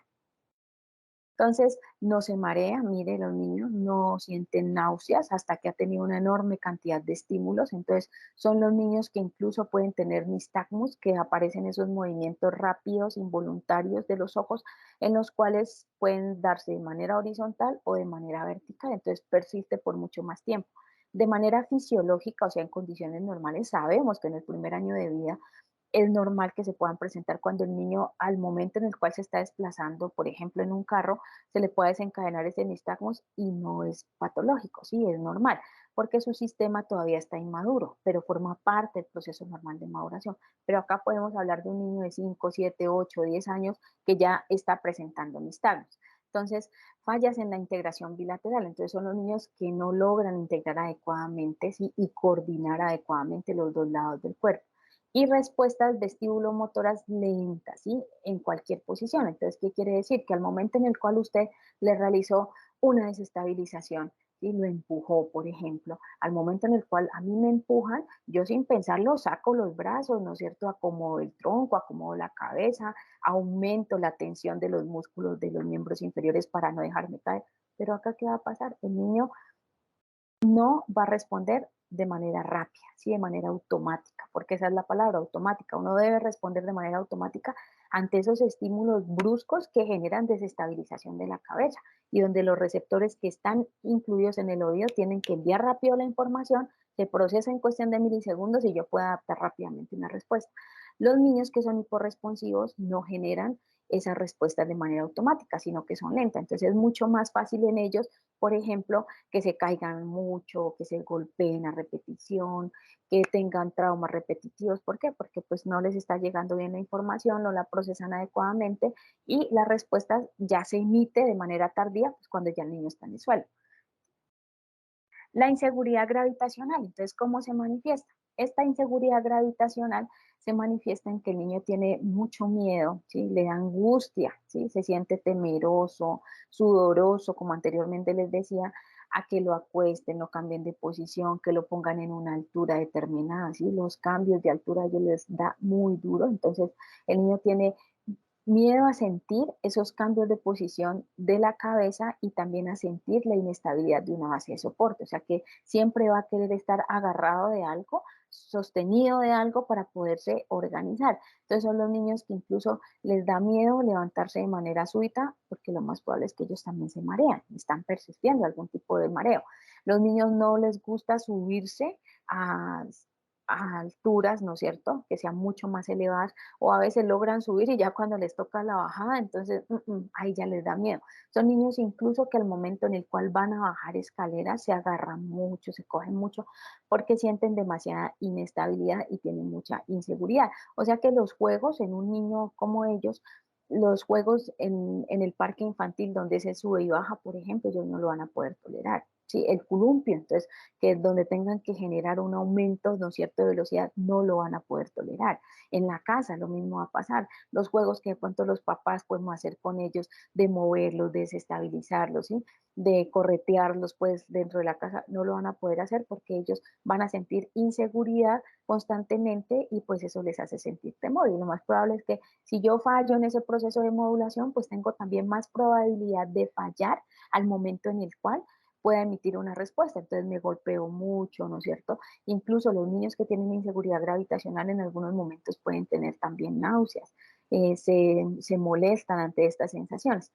Entonces, no se marea, mire, los niños no sienten náuseas hasta que ha tenido una enorme cantidad de estímulos. Entonces, son los niños que incluso pueden tener nistagmus, que aparecen esos movimientos rápidos, involuntarios de los ojos, en los cuales pueden darse de manera horizontal o de manera vertical. Entonces, persiste por mucho más tiempo. De manera fisiológica, o sea, en condiciones normales, sabemos que en el primer año de vida es normal que se puedan presentar cuando el niño, al momento en el cual se está desplazando, por ejemplo, en un carro, se le puede desencadenar ese nistagmus y no es patológico, sí, es normal, porque su sistema todavía está inmaduro, pero forma parte del proceso normal de maduración. Pero acá podemos hablar de un niño de 5, 7, 8, 10 años que ya está presentando nistagmus. Entonces, fallas en la integración bilateral. Entonces son los niños que no logran integrar adecuadamente, ¿sí? Y coordinar adecuadamente los dos lados del cuerpo. Y respuestas vestíbulo-motoras lentas, ¿sí? En cualquier posición. Entonces, ¿qué quiere decir? Que al momento en el cual usted le realizó una desestabilización y lo empujó, por ejemplo, al momento en el cual a mí me empujan, yo sin pensarlo saco los brazos, ¿no es cierto? Acomodo el tronco, acomodo la cabeza, aumento la tensión de los músculos de los miembros inferiores para no dejarme caer. Pero acá, ¿qué va a pasar? El niño no va a responder de manera rápida, ¿sí? De manera automática, porque esa es la palabra, automática. Uno debe responder de manera automática ante esos estímulos bruscos que generan desestabilización de la cabeza y donde los receptores que están incluidos en el oído tienen que enviar rápido la información, se procesa en cuestión de milisegundos y yo puedo adaptar rápidamente una respuesta. Los niños que son hiporresponsivos no generan esas respuestas de manera automática, sino que son lentas. Entonces es mucho más fácil en ellos, por ejemplo, que se caigan mucho, que se golpeen a repetición, que tengan traumas repetitivos. ¿Por qué? Porque pues no les está llegando bien la información, no la procesan adecuadamente y la respuesta ya se emite de manera tardía pues, cuando ya el niño está en el suelo. La inseguridad gravitacional, entonces, ¿cómo se manifiesta? Esta inseguridad gravitacional se manifiesta en que el niño tiene mucho miedo, ¿sí? Le da angustia, ¿sí? Se siente temeroso, sudoroso, como anteriormente les decía, a que lo acuesten, lo cambien de posición, que lo pongan en una altura determinada, ¿sí? Los cambios de altura a ellos les da muy duro, entonces el niño tiene miedo a sentir esos cambios de posición de la cabeza y también a sentir la inestabilidad de una base de soporte. O sea que siempre va a querer estar agarrado de algo, sostenido de algo para poderse organizar. Entonces son los niños que incluso les da miedo levantarse de manera súbita porque lo más probable es que ellos también se marean, están persistiendo algún tipo de mareo. Los niños no les gusta subirse a alturas, ¿no es cierto?, que sean mucho más elevadas o a veces logran subir y ya cuando les toca la bajada, entonces ahí ya les da miedo. Son niños incluso que al momento en el cual van a bajar escaleras se agarran mucho, se cogen mucho porque sienten demasiada inestabilidad y tienen mucha inseguridad. O sea que los juegos en un niño como ellos, los juegos en el parque infantil donde se sube y baja, por ejemplo, ellos no lo van a poder tolerar. Sí, el columpio, entonces, que donde tengan que generar un aumento, ¿no es cierto?, de velocidad, no lo van a poder tolerar. En la casa lo mismo va a pasar. Los juegos que de pronto los papás podemos hacer con ellos, de moverlos, de desestabilizarlos, ¿sí? De corretearlos pues dentro de la casa, no lo van a poder hacer porque ellos van a sentir inseguridad constantemente y pues eso les hace sentir temor. Y lo más probable es que si yo fallo en ese proceso de modulación, pues tengo también más probabilidad de fallar al momento en el cual pueda emitir una respuesta. Entonces me golpeo mucho, ¿no es cierto? Incluso los niños que tienen inseguridad gravitacional en algunos momentos pueden tener también náuseas, se molestan ante estas sensaciones.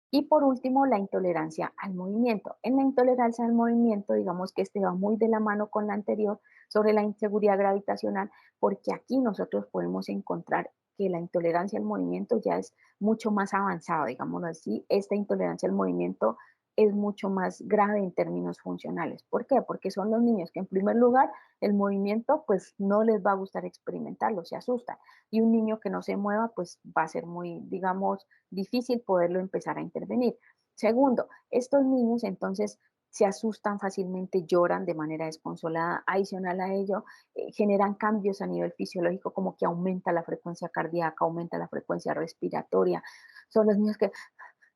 Y por último, la intolerancia al movimiento. En la intolerancia al movimiento, digamos que este va muy de la mano con la anterior sobre la inseguridad gravitacional, porque aquí nosotros podemos encontrar que la intolerancia al movimiento ya es mucho más avanzado, digámoslo así. Esta intolerancia al movimiento es mucho más grave en términos funcionales. ¿Por qué? Porque son los niños que en primer lugar el movimiento pues no les va a gustar experimentarlo, se asustan. Y un niño que no se mueva pues va a ser muy, digamos, difícil poderlo empezar a intervenir. Segundo, estos niños entonces se asustan fácilmente, lloran de manera desconsolada. Adicional a ello, generan cambios a nivel fisiológico como que aumenta la frecuencia cardíaca, aumenta la frecuencia respiratoria. Son los niños que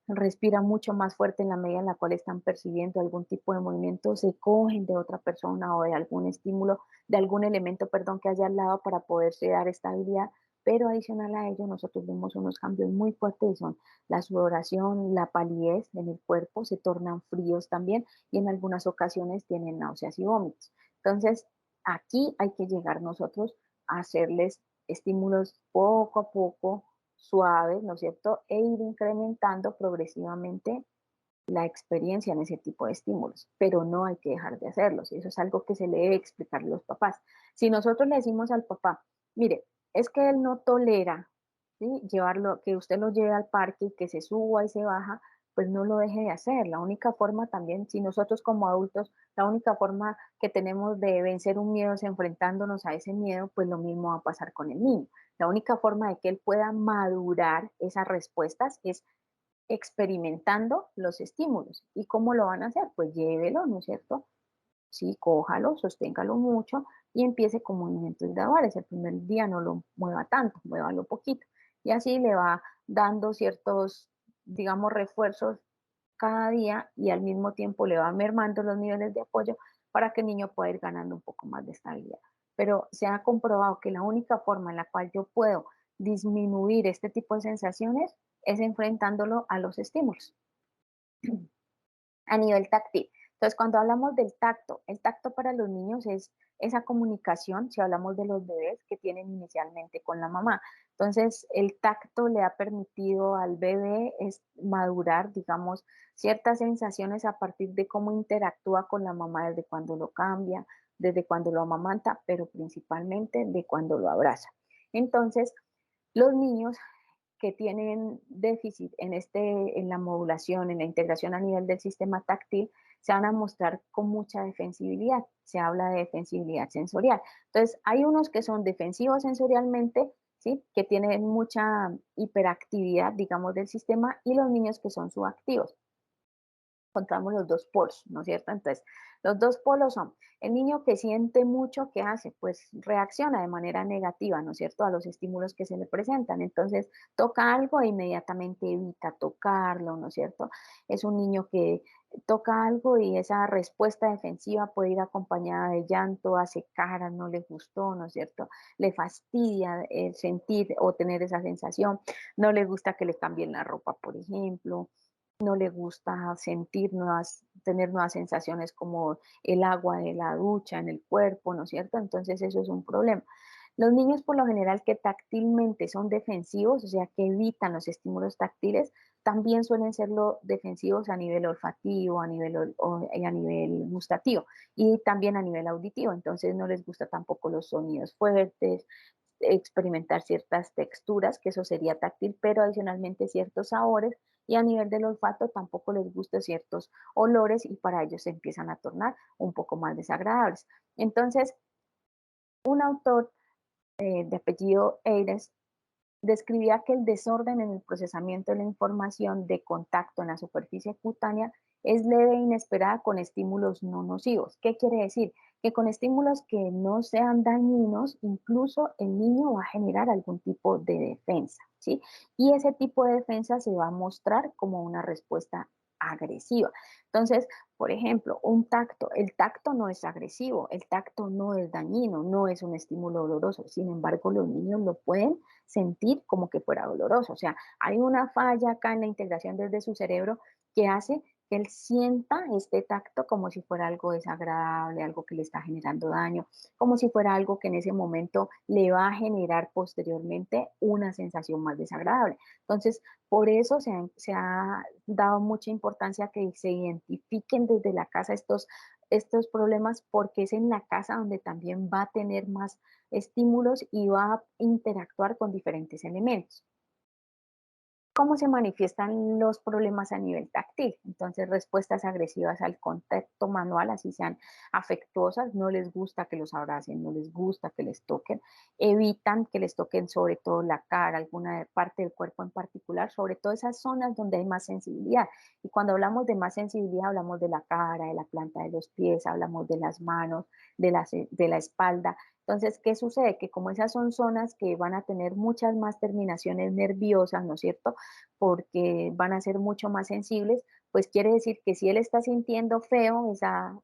respiran mucho más fuerte en la medida en la cual están percibiendo algún tipo de movimiento, se cogen de otra persona o de algún estímulo, de algún elemento, perdón, que haya al lado para poderse dar estabilidad, pero adicional a ello nosotros vemos unos cambios muy fuertes y son la sudoración, la palidez en el cuerpo, se tornan fríos también y en algunas ocasiones tienen náuseas y vómitos. Entonces, aquí hay que llegar nosotros a hacerles estímulos poco a poco, suaves, ¿no es cierto? E ir incrementando progresivamente la experiencia en ese tipo de estímulos, pero no hay que dejar de hacerlos. Y eso es algo que se le debe explicar a los papás. Si nosotros le decimos al papá, mire, es que él no tolera, ¿sí?, llevarlo, que usted lo lleve al parque y que se suba y se baja, pues no lo deje de hacer. La única forma también, si nosotros como adultos, la única forma que tenemos de vencer un miedo es enfrentándonos a ese miedo, pues lo mismo va a pasar con el niño. La única forma de que él pueda madurar esas respuestas es experimentando los estímulos. ¿Y cómo lo van a hacer? Pues llévelo, ¿no es cierto? Sí, cójalo, sosténgalo mucho y empiece con movimientos graduales. El primer día no lo mueva tanto, muévalo poquito. Y así le va dando ciertos, digamos, refuerzos cada día y al mismo tiempo le va mermando los niveles de apoyo para que el niño pueda ir ganando un poco más de estabilidad. Pero se ha comprobado que la única forma en la cual yo puedo disminuir este tipo de sensaciones es enfrentándolo a los estímulos a nivel táctil. Entonces, cuando hablamos del tacto, el tacto para los niños es esa comunicación, si hablamos de los bebés que tienen inicialmente con la mamá. Entonces, el tacto le ha permitido al bebé madurar, digamos, ciertas sensaciones a partir de cómo interactúa con la mamá desde cuando lo cambia, desde cuando lo amamanta, pero principalmente de cuando lo abraza. Entonces, los niños que tienen déficit en la modulación, en la integración a nivel del sistema táctil, se van a mostrar con mucha defensibilidad. Se habla de defensibilidad sensorial. Entonces, hay unos que son defensivos sensorialmente, ¿sí? Que tienen mucha hiperactividad, digamos, del sistema, y los niños que son subactivos. Encontramos los dos polos, ¿no es cierto? Entonces, los dos polos son el niño que siente mucho, ¿qué hace? Pues reacciona de manera negativa, ¿no es cierto?, a los estímulos que se le presentan. Entonces, toca algo e inmediatamente evita tocarlo, ¿no es cierto? Es un niño que toca algo y esa respuesta defensiva puede ir acompañada de llanto, hace caras, no le gustó, ¿no es cierto? Le fastidia sentir o tener esa sensación, no le gusta que le cambien la ropa, por ejemplo, no le gusta tener nuevas sensaciones como el agua de la ducha en el cuerpo, ¿no es cierto? Entonces eso es un problema. Los niños por lo general que táctilmente son defensivos, o sea, que evitan los estímulos táctiles, también suelen serlo defensivos a nivel olfativo, y a nivel gustativo y también a nivel auditivo. Entonces no les gusta tampoco los sonidos fuertes, experimentar ciertas texturas, que eso sería táctil, pero adicionalmente ciertos sabores, y a nivel del olfato tampoco les gustan ciertos olores y para ellos se empiezan a tornar un poco más desagradables. Entonces, un autor de apellido Ayres describía que el desorden en el procesamiento de la información de contacto en la superficie cutánea es leve e inesperada con estímulos no nocivos. ¿Qué quiere decir? Que con estímulos que no sean dañinos, incluso el niño va a generar algún tipo de defensa, ¿sí? Y ese tipo de defensa se va a mostrar como una respuesta agresiva. Entonces, por ejemplo, el tacto no es agresivo, el tacto no es dañino, no es un estímulo doloroso. Sin embargo, los niños lo pueden sentir como que fuera doloroso. O sea, hay una falla acá en la integración desde su cerebro que hace que él sienta este tacto como si fuera algo desagradable, algo que le está generando daño, como si fuera algo que en ese momento le va a generar posteriormente una sensación más desagradable. Entonces, por eso se ha dado mucha importancia a que se identifiquen desde la casa estos problemas, porque es en la casa donde también va a tener más estímulos y va a interactuar con diferentes elementos. ¿Cómo se manifiestan los problemas a nivel táctil? Entonces, respuestas agresivas al contacto manual, así sean afectuosas, no les gusta que los abracen, no les gusta que les toquen, evitan que les toquen sobre todo la cara, alguna parte del cuerpo en particular, sobre todo esas zonas donde hay más sensibilidad. Y cuando hablamos de más sensibilidad, hablamos de la cara, de la planta de los pies, hablamos de las manos, de la espalda. Entonces, ¿qué sucede? Que como esas son zonas que van a tener muchas más terminaciones nerviosas, ¿no es cierto? Porque van a ser mucho más sensibles, pues quiere decir que si él está sintiendo feo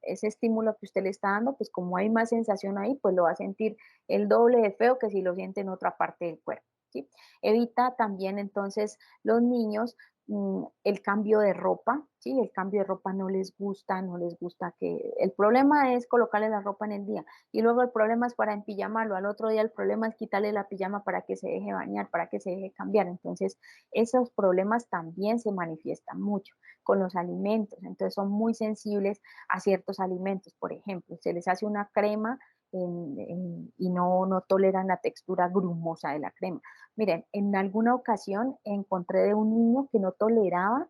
ese estímulo que usted le está dando, pues como hay más sensación ahí, pues lo va a sentir el doble de feo que si lo siente en otra parte del cuerpo, ¿sí? Evita también entonces los niños el cambio de ropa, ¿sí? El cambio de ropa no les gusta, el problema es colocarle la ropa en el día y luego el problema es para empijamarlo, al otro día el problema es quitarle la pijama para que se deje bañar, para que se deje cambiar. Entonces, esos problemas también se manifiestan mucho con los alimentos, entonces son muy sensibles a ciertos alimentos. Por ejemplo, se les hace una crema y no toleran la textura grumosa de la crema. Miren, en alguna ocasión encontré de un niño que no toleraba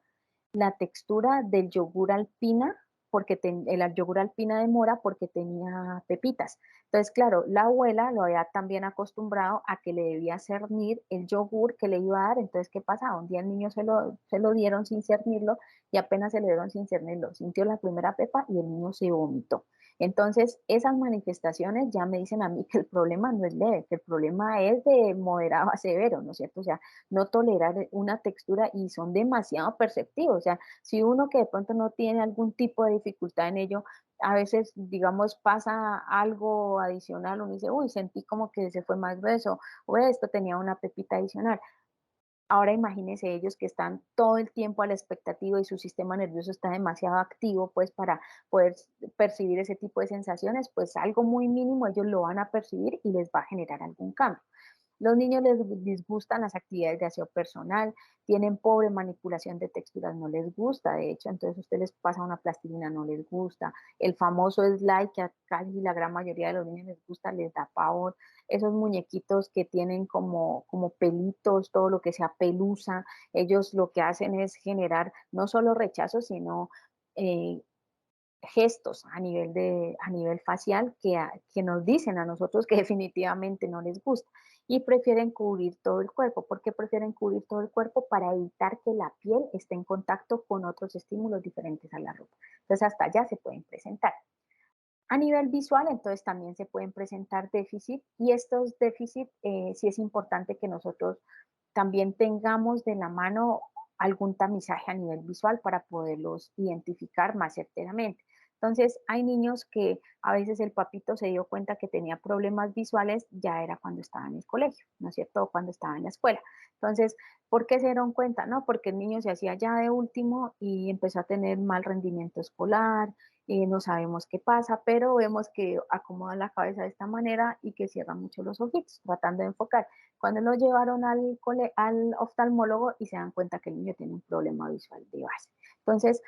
la textura del yogur alpina porque el yogur alpina de mora porque tenía pepitas. Entonces, claro, la abuela lo había también acostumbrado a que le debía cernir el yogur que le iba a dar. Entonces, ¿qué pasaba? Un día el niño se lo dieron sin cernirlo y apenas se le dieron sin cernirlo. Sintió la primera pepa y el niño se vomitó. Entonces, esas manifestaciones ya me dicen a mí que el problema no es leve, que el problema es de moderado a severo, ¿no es cierto? O sea, no tolerar una textura y son demasiado perceptivos. O sea, si uno que de pronto no tiene algún tipo de dificultad en ello, a veces, digamos, pasa algo adicional, uno dice, uy, sentí como que se fue más grueso, o esto tenía una pepita adicional. Ahora imagínense ellos que están todo el tiempo a la expectativa y su sistema nervioso está demasiado activo, pues para poder percibir ese tipo de sensaciones, pues algo muy mínimo ellos lo van a percibir y les va a generar algún cambio. Los niños les disgustan las actividades de aseo personal, tienen pobre manipulación de texturas, no les gusta, de hecho, entonces usted les pasa una plastilina, no les gusta. El famoso slide que a casi la gran mayoría de los niños les gusta, les da pavor. Esos muñequitos que tienen como pelitos, todo lo que sea pelusa, ellos lo que hacen es generar no solo rechazo, sino eh, gestos a nivel facial que nos dicen a nosotros que definitivamente no les gusta y prefieren cubrir todo el cuerpo. ¿Por qué prefieren cubrir todo el cuerpo? Para evitar que la piel esté en contacto con otros estímulos diferentes a la ropa. Entonces hasta allá se pueden presentar. A nivel visual, entonces también se pueden presentar déficit y estos déficits sí es importante que nosotros también tengamos de la mano algún tamizaje a nivel visual para poderlos identificar más certeramente. Entonces, hay niños que a veces el papito se dio cuenta que tenía problemas visuales, ya era cuando estaba en el colegio, ¿no es cierto? O cuando estaba en la escuela. Entonces, ¿por qué se dieron cuenta? No, porque el niño se hacía ya de último y empezó a tener mal rendimiento escolar, no sabemos qué pasa, pero vemos que acomoda la cabeza de esta manera y que cierra mucho los ojitos, tratando de enfocar. Cuando lo llevaron al oftalmólogo y se dan cuenta que el niño tiene un problema visual de base. Entonces,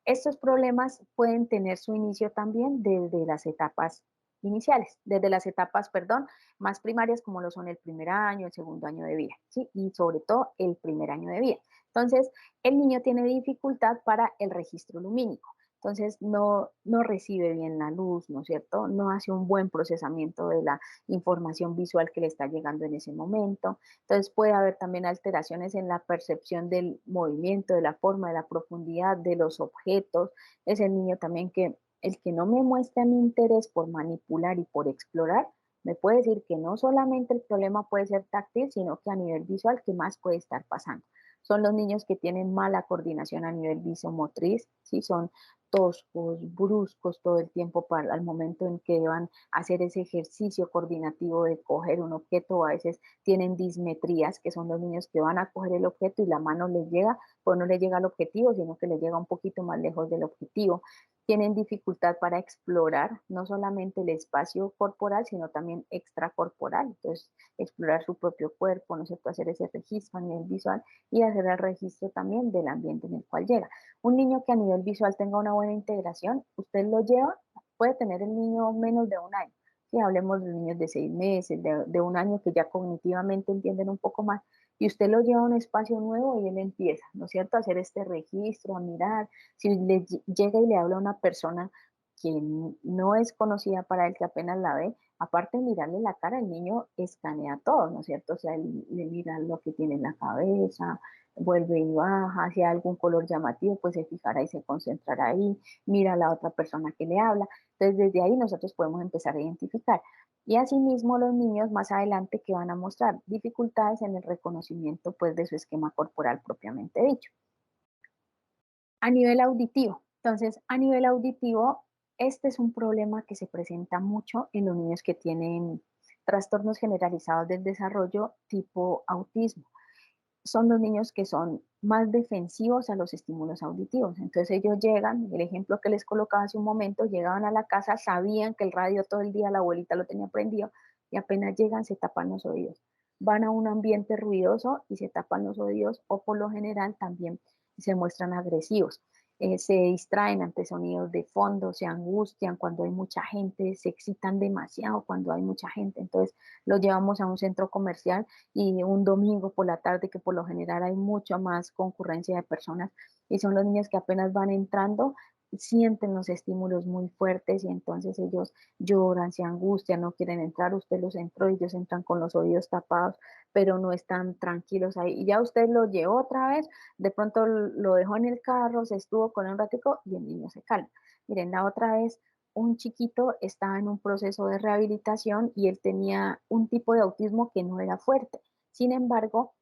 estos problemas pueden tener su inicio también desde las etapas iniciales, desde las etapas, perdón, más primarias como lo son el primer año, el segundo año de vida, ¿sí? Y sobre todo el primer año de vida. Entonces, el niño tiene dificultad para el registro lumínico. Entonces, no recibe bien la luz, ¿no es cierto? No hace un buen procesamiento de la información visual que le está llegando en ese momento. Entonces, puede haber también alteraciones en la percepción del movimiento, de la forma, de la profundidad de los objetos. Es el niño también que el que no me muestra mi interés por manipular y por explorar, me puede decir que no solamente el problema puede ser táctil, sino que a nivel visual, ¿qué más puede estar pasando? Son los niños que tienen mala coordinación a nivel visomotriz, ¿sí? Son toscos, bruscos todo el tiempo para al momento en que van a hacer ese ejercicio coordinativo de coger un objeto. A veces tienen dismetrías, que son los niños que van a coger el objeto y la mano les llega, pues no les llega al objetivo, sino que les llega un poquito más lejos del objetivo. Tienen dificultad para explorar no solamente el espacio corporal, sino también extracorporal. Entonces, explorar su propio cuerpo, ¿no es cierto? Hacer ese registro a nivel visual y hacer el registro también del ambiente en el cual llega. Un niño que a nivel visual tenga una buena integración, usted lo lleva, puede tener el niño menos de un año. Si hablemos de niños de 6 meses, de un año que ya cognitivamente entienden un poco más, y usted lo lleva a un espacio nuevo y él empieza, ¿no es cierto?, a hacer este registro, a mirar. Si le llega y le habla a una persona que no es conocida para él, que apenas la ve, aparte de mirarle la cara, el niño escanea todo, ¿no es cierto? O sea, él le mira lo que tiene en la cabeza, vuelve y baja, si hay algún color llamativo, pues se fijará y se concentrará ahí, mira a la otra persona que le habla. Entonces, desde ahí nosotros podemos empezar a identificar. Y asimismo los niños más adelante que van a mostrar dificultades en el reconocimiento pues de su esquema corporal propiamente dicho. A nivel auditivo, entonces a nivel auditivo este es un problema que se presenta mucho en los niños que tienen trastornos generalizados del desarrollo tipo autismo. Son los niños que son más defensivos a los estímulos auditivos. Entonces ellos llegan, el ejemplo que les colocaba hace un momento, llegaban a la casa, sabían que el radio todo el día la abuelita lo tenía prendido y apenas llegan se tapan los oídos. Van a un ambiente ruidoso y se tapan los oídos o por lo general también se muestran agresivos. Se distraen ante sonidos de fondo, se angustian cuando hay mucha gente, se excitan demasiado cuando hay mucha gente. Entonces los llevamos a un centro comercial y un domingo por la tarde, que por lo general hay mucha más concurrencia de personas, y son los niños que apenas van entrando, sienten los estímulos muy fuertes y entonces ellos lloran, se angustian, no quieren entrar, usted los entró y ellos entran con los oídos tapados, pero no están tranquilos ahí. Y ya usted lo llevó otra vez, de pronto lo dejó en el carro, se estuvo con él un ratico y el niño se calma. Miren, la otra vez un chiquito estaba en un proceso de rehabilitación y él tenía un tipo de autismo que no era fuerte. Sin embargo,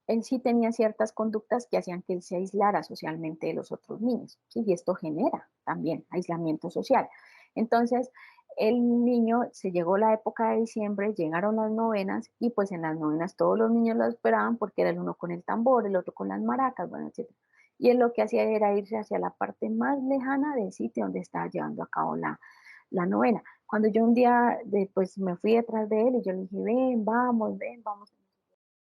él sí tenía ciertas conductas que hacían que él se aislara socialmente de los otros niños, ¿sí? Y esto genera también aislamiento social. Entonces, el niño, se llegó la época de diciembre, llegaron las novenas y pues en las novenas todos los niños lo esperaban porque era el uno con el tambor, el otro con las maracas, bueno, etc. Y él lo que hacía era irse hacia la parte más lejana del sitio donde estaba llevando a cabo la novena. Cuando yo un día, pues me fui detrás de él y yo le dije, ven, vamos,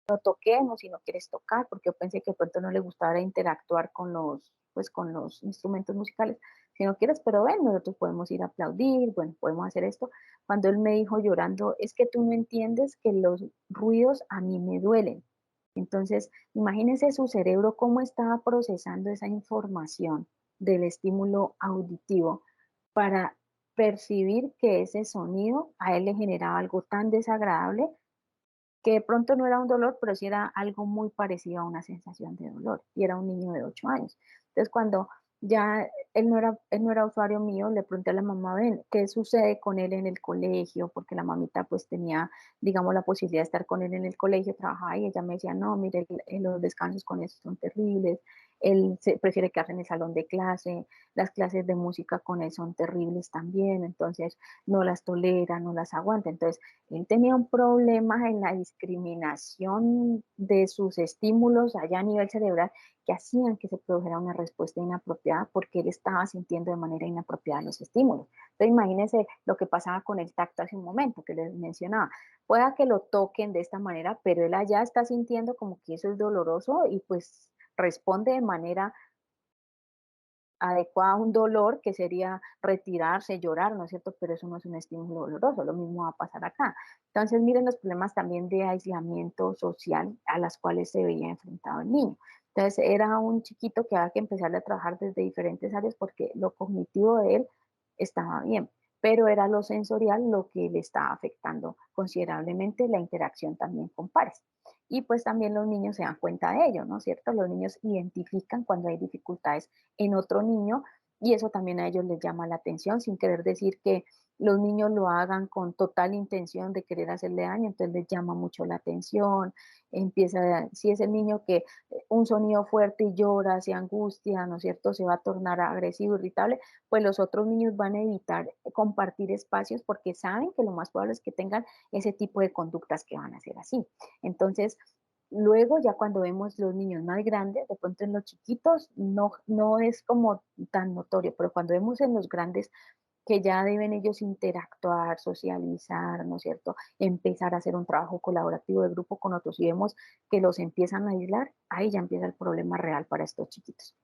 no toquemos si no quieres tocar, porque yo pensé que de pronto no le gustaba interactuar con pues con los instrumentos musicales. Si no quieres, pero ven, nosotros podemos ir a aplaudir, bueno, podemos hacer esto. Cuando él me dijo llorando, es que tú no entiendes que los ruidos a mí me duelen. Entonces, imagínense su cerebro cómo estaba procesando esa información del estímulo auditivo para percibir que ese sonido a él le generaba algo tan desagradable que de pronto no era un dolor, pero sí era algo muy parecido a una sensación de dolor, y era un niño de 8 años. Entonces, cuando ya él no era usuario mío, le pregunté a la mamá, ven, ¿qué sucede con él en el colegio? Porque la mamita pues tenía, digamos, la posibilidad de estar con él en el colegio, trabajaba y ella me decía, no, mire, los descansos con él son terribles, prefiere quedarse en el salón de clase, las clases de música con él son terribles también, entonces no las tolera, no las aguanta. Entonces, él tenía un problema en la discriminación de sus estímulos allá a nivel cerebral que hacían que se produjera una respuesta inapropiada porque él estaba sintiendo de manera inapropiada los estímulos. Entonces, imagínense lo que pasaba con el tacto hace un momento que les mencionaba. Pueda que lo toquen de esta manera, pero él allá está sintiendo como que eso es doloroso y pues responde de manera adecuada a un dolor que sería retirarse, llorar, ¿no es cierto? Pero eso no es un estímulo doloroso, lo mismo va a pasar acá. Entonces, miren los problemas también de aislamiento social a las cuales se veía enfrentado el niño. Entonces, era un chiquito que había que empezar a trabajar desde diferentes áreas porque lo cognitivo de él estaba bien, pero era lo sensorial lo que le estaba afectando considerablemente la interacción también con pares. Y pues también los niños se dan cuenta de ello, ¿no es cierto? Los niños identifican cuando hay dificultades en otro niño y eso también a ellos les llama la atención, sin querer decir que los niños lo hagan con total intención de querer hacerle daño, entonces les llama mucho la atención, empieza, si es el niño que un sonido fuerte y llora, se angustia, ¿no es cierto?, se va a tornar agresivo, irritable, pues los otros niños van a evitar compartir espacios porque saben que lo más probable es que tengan ese tipo de conductas que van a ser así. Entonces, luego, ya cuando vemos los niños más grandes, de pronto en los chiquitos no es como tan notorio, pero cuando vemos en los grandes que ya deben ellos interactuar, socializar, ¿no es cierto? Empezar a hacer un trabajo colaborativo de grupo con otros y vemos que los empiezan a aislar, ahí ya empieza el problema real para estos chiquitos.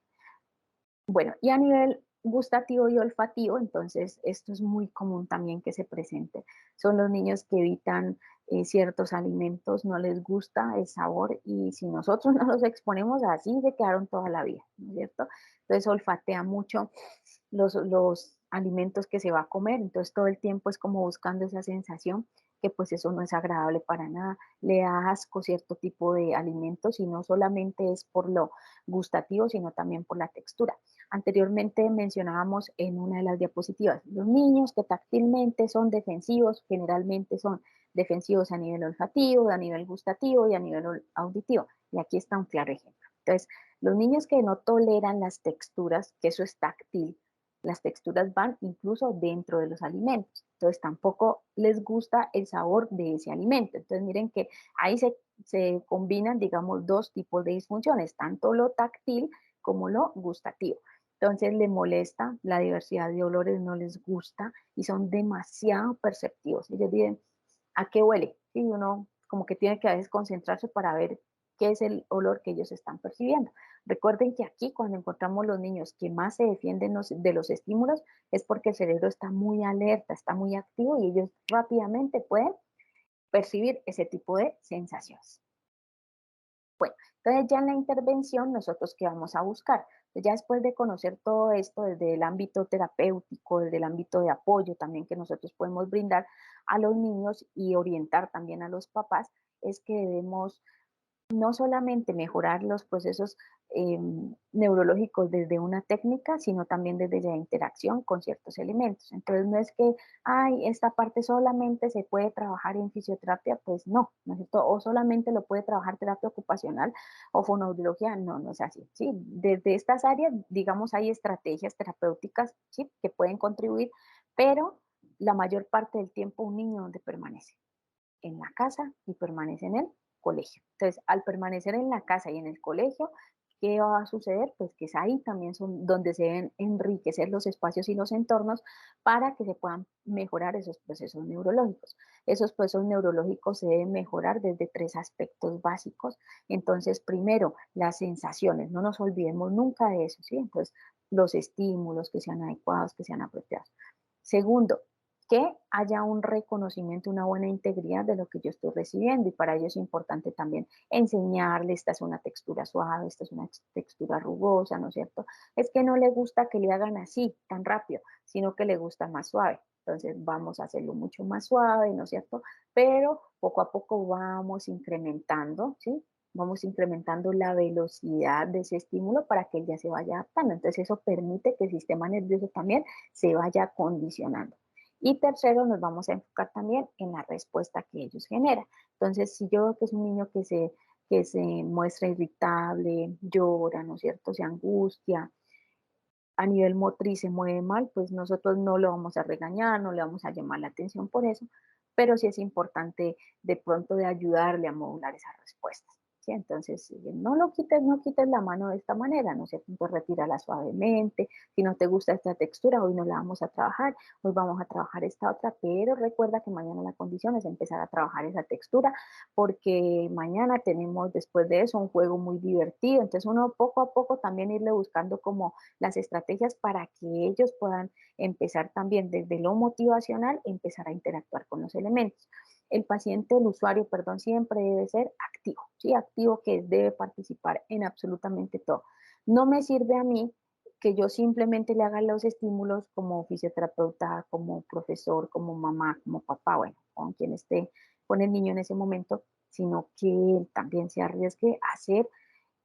Bueno, y a nivel gustativo y olfativo, entonces esto es muy común también que se presente. Son los niños que evitan ciertos alimentos, no les gusta el sabor y si nosotros no los exponemos así, se quedaron toda la vida, ¿no es cierto? Entonces olfatea mucho los alimentos que se va a comer, entonces todo el tiempo es como buscando esa sensación que pues eso no es agradable para nada, le da asco cierto tipo de alimentos y no solamente es por lo gustativo, sino también por la textura. Anteriormente mencionábamos en una de las diapositivas, los niños que táctilmente son defensivos, generalmente son defensivos a nivel olfativo, a nivel gustativo y a nivel auditivo. Y aquí está un claro ejemplo. Entonces, los niños que no toleran las texturas, que eso es táctil, las texturas van incluso dentro de los alimentos. Entonces, tampoco les gusta el sabor de ese alimento. Entonces, miren que ahí se combinan, digamos, dos tipos de disfunciones, tanto lo táctil como lo gustativo. Entonces le molesta la diversidad de olores, no les gusta y son demasiado perceptivos. Ellos dicen, ¿a qué huele? Y uno como que tiene que a veces concentrarse para ver qué es el olor que ellos están percibiendo. Recuerden que aquí cuando encontramos los niños que más se defienden de los estímulos es porque el cerebro está muy alerta, está muy activo y ellos rápidamente pueden percibir ese tipo de sensaciones. Bueno, entonces ya en la intervención nosotros qué vamos a buscar. Ya después de conocer todo esto desde el ámbito terapéutico, desde el ámbito de apoyo también que nosotros podemos brindar a los niños y orientar también a los papás, es que debemos no solamente mejorar los procesos neurológicos desde una técnica, sino también desde la interacción con ciertos elementos. Entonces, no es que, ay, esta parte solamente se puede trabajar en fisioterapia, pues no, ¿no es cierto? O solamente lo puede trabajar terapia ocupacional o fonoaudiología, no, no es así, ¿sí? Desde estas áreas, digamos, hay estrategias terapéuticas, ¿sí? Que pueden contribuir, pero la mayor parte del tiempo un niño donde permanece en la casa y permanece en el colegio. Entonces, al permanecer en la casa y en el colegio, ¿qué va a suceder? Pues que es ahí también son donde se deben enriquecer los espacios y los entornos para que se puedan mejorar esos procesos neurológicos. Esos procesos neurológicos se deben mejorar desde tres aspectos básicos. Entonces, primero, las sensaciones, no nos olvidemos nunca de eso, ¿sí? Entonces, los estímulos que sean adecuados, que sean apropiados. Segundo, que haya un reconocimiento, una buena integridad de lo que yo estoy recibiendo y para ello es importante también enseñarle, esta es una textura suave, esta es una textura rugosa, ¿no es cierto? Es que no le gusta que le hagan así, tan rápido, sino que le gusta más suave. Entonces vamos a hacerlo mucho más suave, ¿no es cierto? Pero poco a poco vamos incrementando, ¿sí? Vamos incrementando la velocidad de ese estímulo para que él ya se vaya adaptando. Entonces eso permite que el sistema nervioso también se vaya condicionando. Y tercero, nos vamos a enfocar también en la respuesta que ellos generan. Entonces, si yo veo que es un niño que se muestra irritable, llora, ¿no es cierto?, se angustia, a nivel motriz se mueve mal, pues nosotros no lo vamos a regañar, no le vamos a llamar la atención por eso, pero sí es importante de pronto de ayudarle a modular esas respuestas. ¿Sí? Entonces, no lo quites, no quites la mano de esta manera, ¿no sé? Entonces, retírala suavemente. Si no te gusta esta textura, hoy no la vamos a trabajar, hoy vamos a trabajar esta otra, pero recuerda que mañana la condición es empezar a trabajar esa textura, porque mañana tenemos después de eso un juego muy divertido. Entonces, uno poco a poco también irle buscando como las estrategias para que ellos puedan empezar también desde lo motivacional, empezar a interactuar con los elementos. El paciente, el usuario, perdón, siempre debe ser activo, ¿sí? Activo que debe participar en absolutamente todo. No me sirve a mí que yo simplemente le haga los estímulos como fisioterapeuta, como profesor, como mamá, como papá, bueno, con quien esté con el niño en ese momento, sino que él también se arriesgue a hacer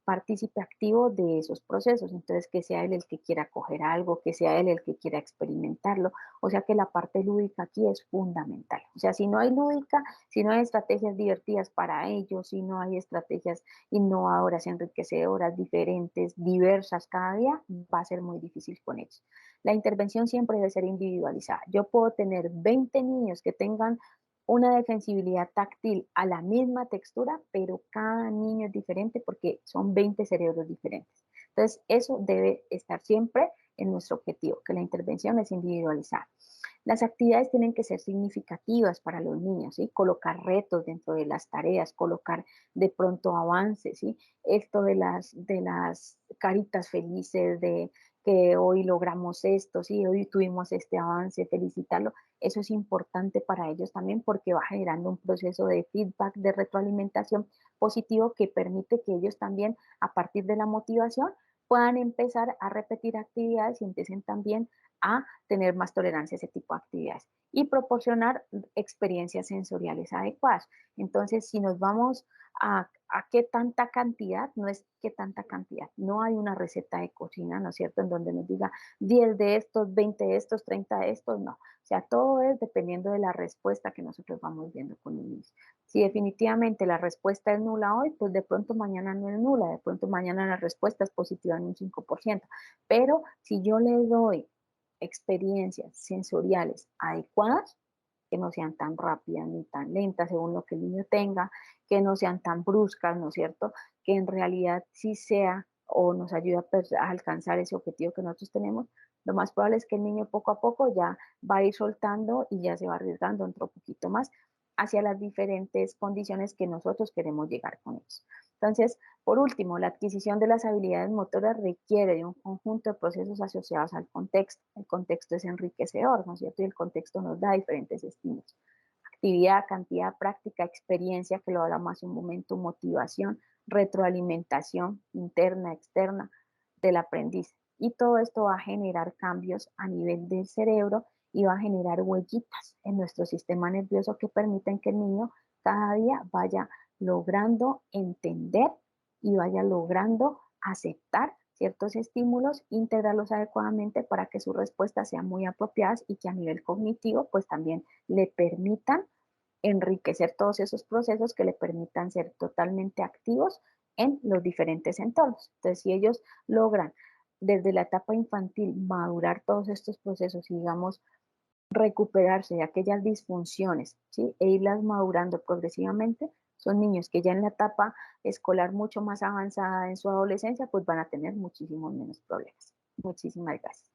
partícipe activo de esos procesos. Entonces, que sea él el que quiera coger algo, que sea él el que quiera experimentarlo. O sea que la parte lúdica aquí es fundamental. O sea, si no hay lúdica, si no hay estrategias divertidas para ellos, si no hay estrategias innovadoras, enriquecedoras, diferentes, diversas cada día, va a ser muy difícil con ellos. La intervención siempre debe ser individualizada. Yo puedo tener 20 niños que tengan una defensibilidad táctil a la misma textura, pero cada niño es diferente porque son 20 cerebros diferentes. Entonces, eso debe estar siempre en nuestro objetivo, que la intervención es individualizada. Las actividades tienen que ser significativas para los niños, ¿sí? Colocar retos dentro de las tareas, colocar de pronto avances, ¿sí? Esto de las caritas felices, de que hoy logramos esto, ¿sí? Hoy tuvimos este avance, felicitarlo. Eso es importante para ellos también porque va generando un proceso de feedback, de retroalimentación positivo que permite que ellos también, a partir de la motivación, puedan empezar a repetir actividades y empiecen también a tener más tolerancia a ese tipo de actividades y proporcionar experiencias sensoriales adecuadas. Entonces, si nos vamos a qué tanta cantidad, no es qué tanta cantidad, no hay una receta de cocina, ¿no es cierto?, en donde nos diga 10 de estos, 20 de estos, 30 de estos, no. O sea, todo es dependiendo de la respuesta que nosotros vamos viendo con los niños. Si definitivamente la respuesta es nula hoy, pues de pronto mañana no es nula, de pronto mañana la respuesta es positiva en un 5%. Pero si yo le doy experiencias sensoriales adecuadas, que no sean tan rápidas ni tan lentas según lo que el niño tenga, que no sean tan bruscas, ¿no es cierto? Que en realidad sí sea o nos ayude a alcanzar ese objetivo que nosotros tenemos, lo más probable es que el niño poco a poco ya va a ir soltando y ya se va arriesgando otro poquito más hacia las diferentes condiciones que nosotros queremos llegar con ellos. Entonces, por último, la adquisición de las habilidades motoras requiere de un conjunto de procesos asociados al contexto. El contexto es enriquecedor, ¿no es cierto? Y el contexto nos da diferentes estímulos. Actividad, cantidad, práctica, experiencia, que lo hablamos hace un momento, motivación, retroalimentación interna, externa, del aprendiz. Y todo esto va a generar cambios a nivel del cerebro y va a generar huellitas en nuestro sistema nervioso que permiten que el niño cada día vaya logrando entender y vaya logrando aceptar ciertos estímulos, integrarlos adecuadamente para que sus respuestas sean muy apropiadas y que a nivel cognitivo pues también le permitan enriquecer todos esos procesos que le permitan ser totalmente activos en los diferentes entornos. Entonces, si ellos logran desde la etapa infantil madurar todos estos procesos y, digamos, recuperarse de aquellas disfunciones, ¿sí? E irlas madurando progresivamente, son niños que ya en la etapa escolar mucho más avanzada en su adolescencia, pues van a tener muchísimos menos problemas. Muchísimas gracias.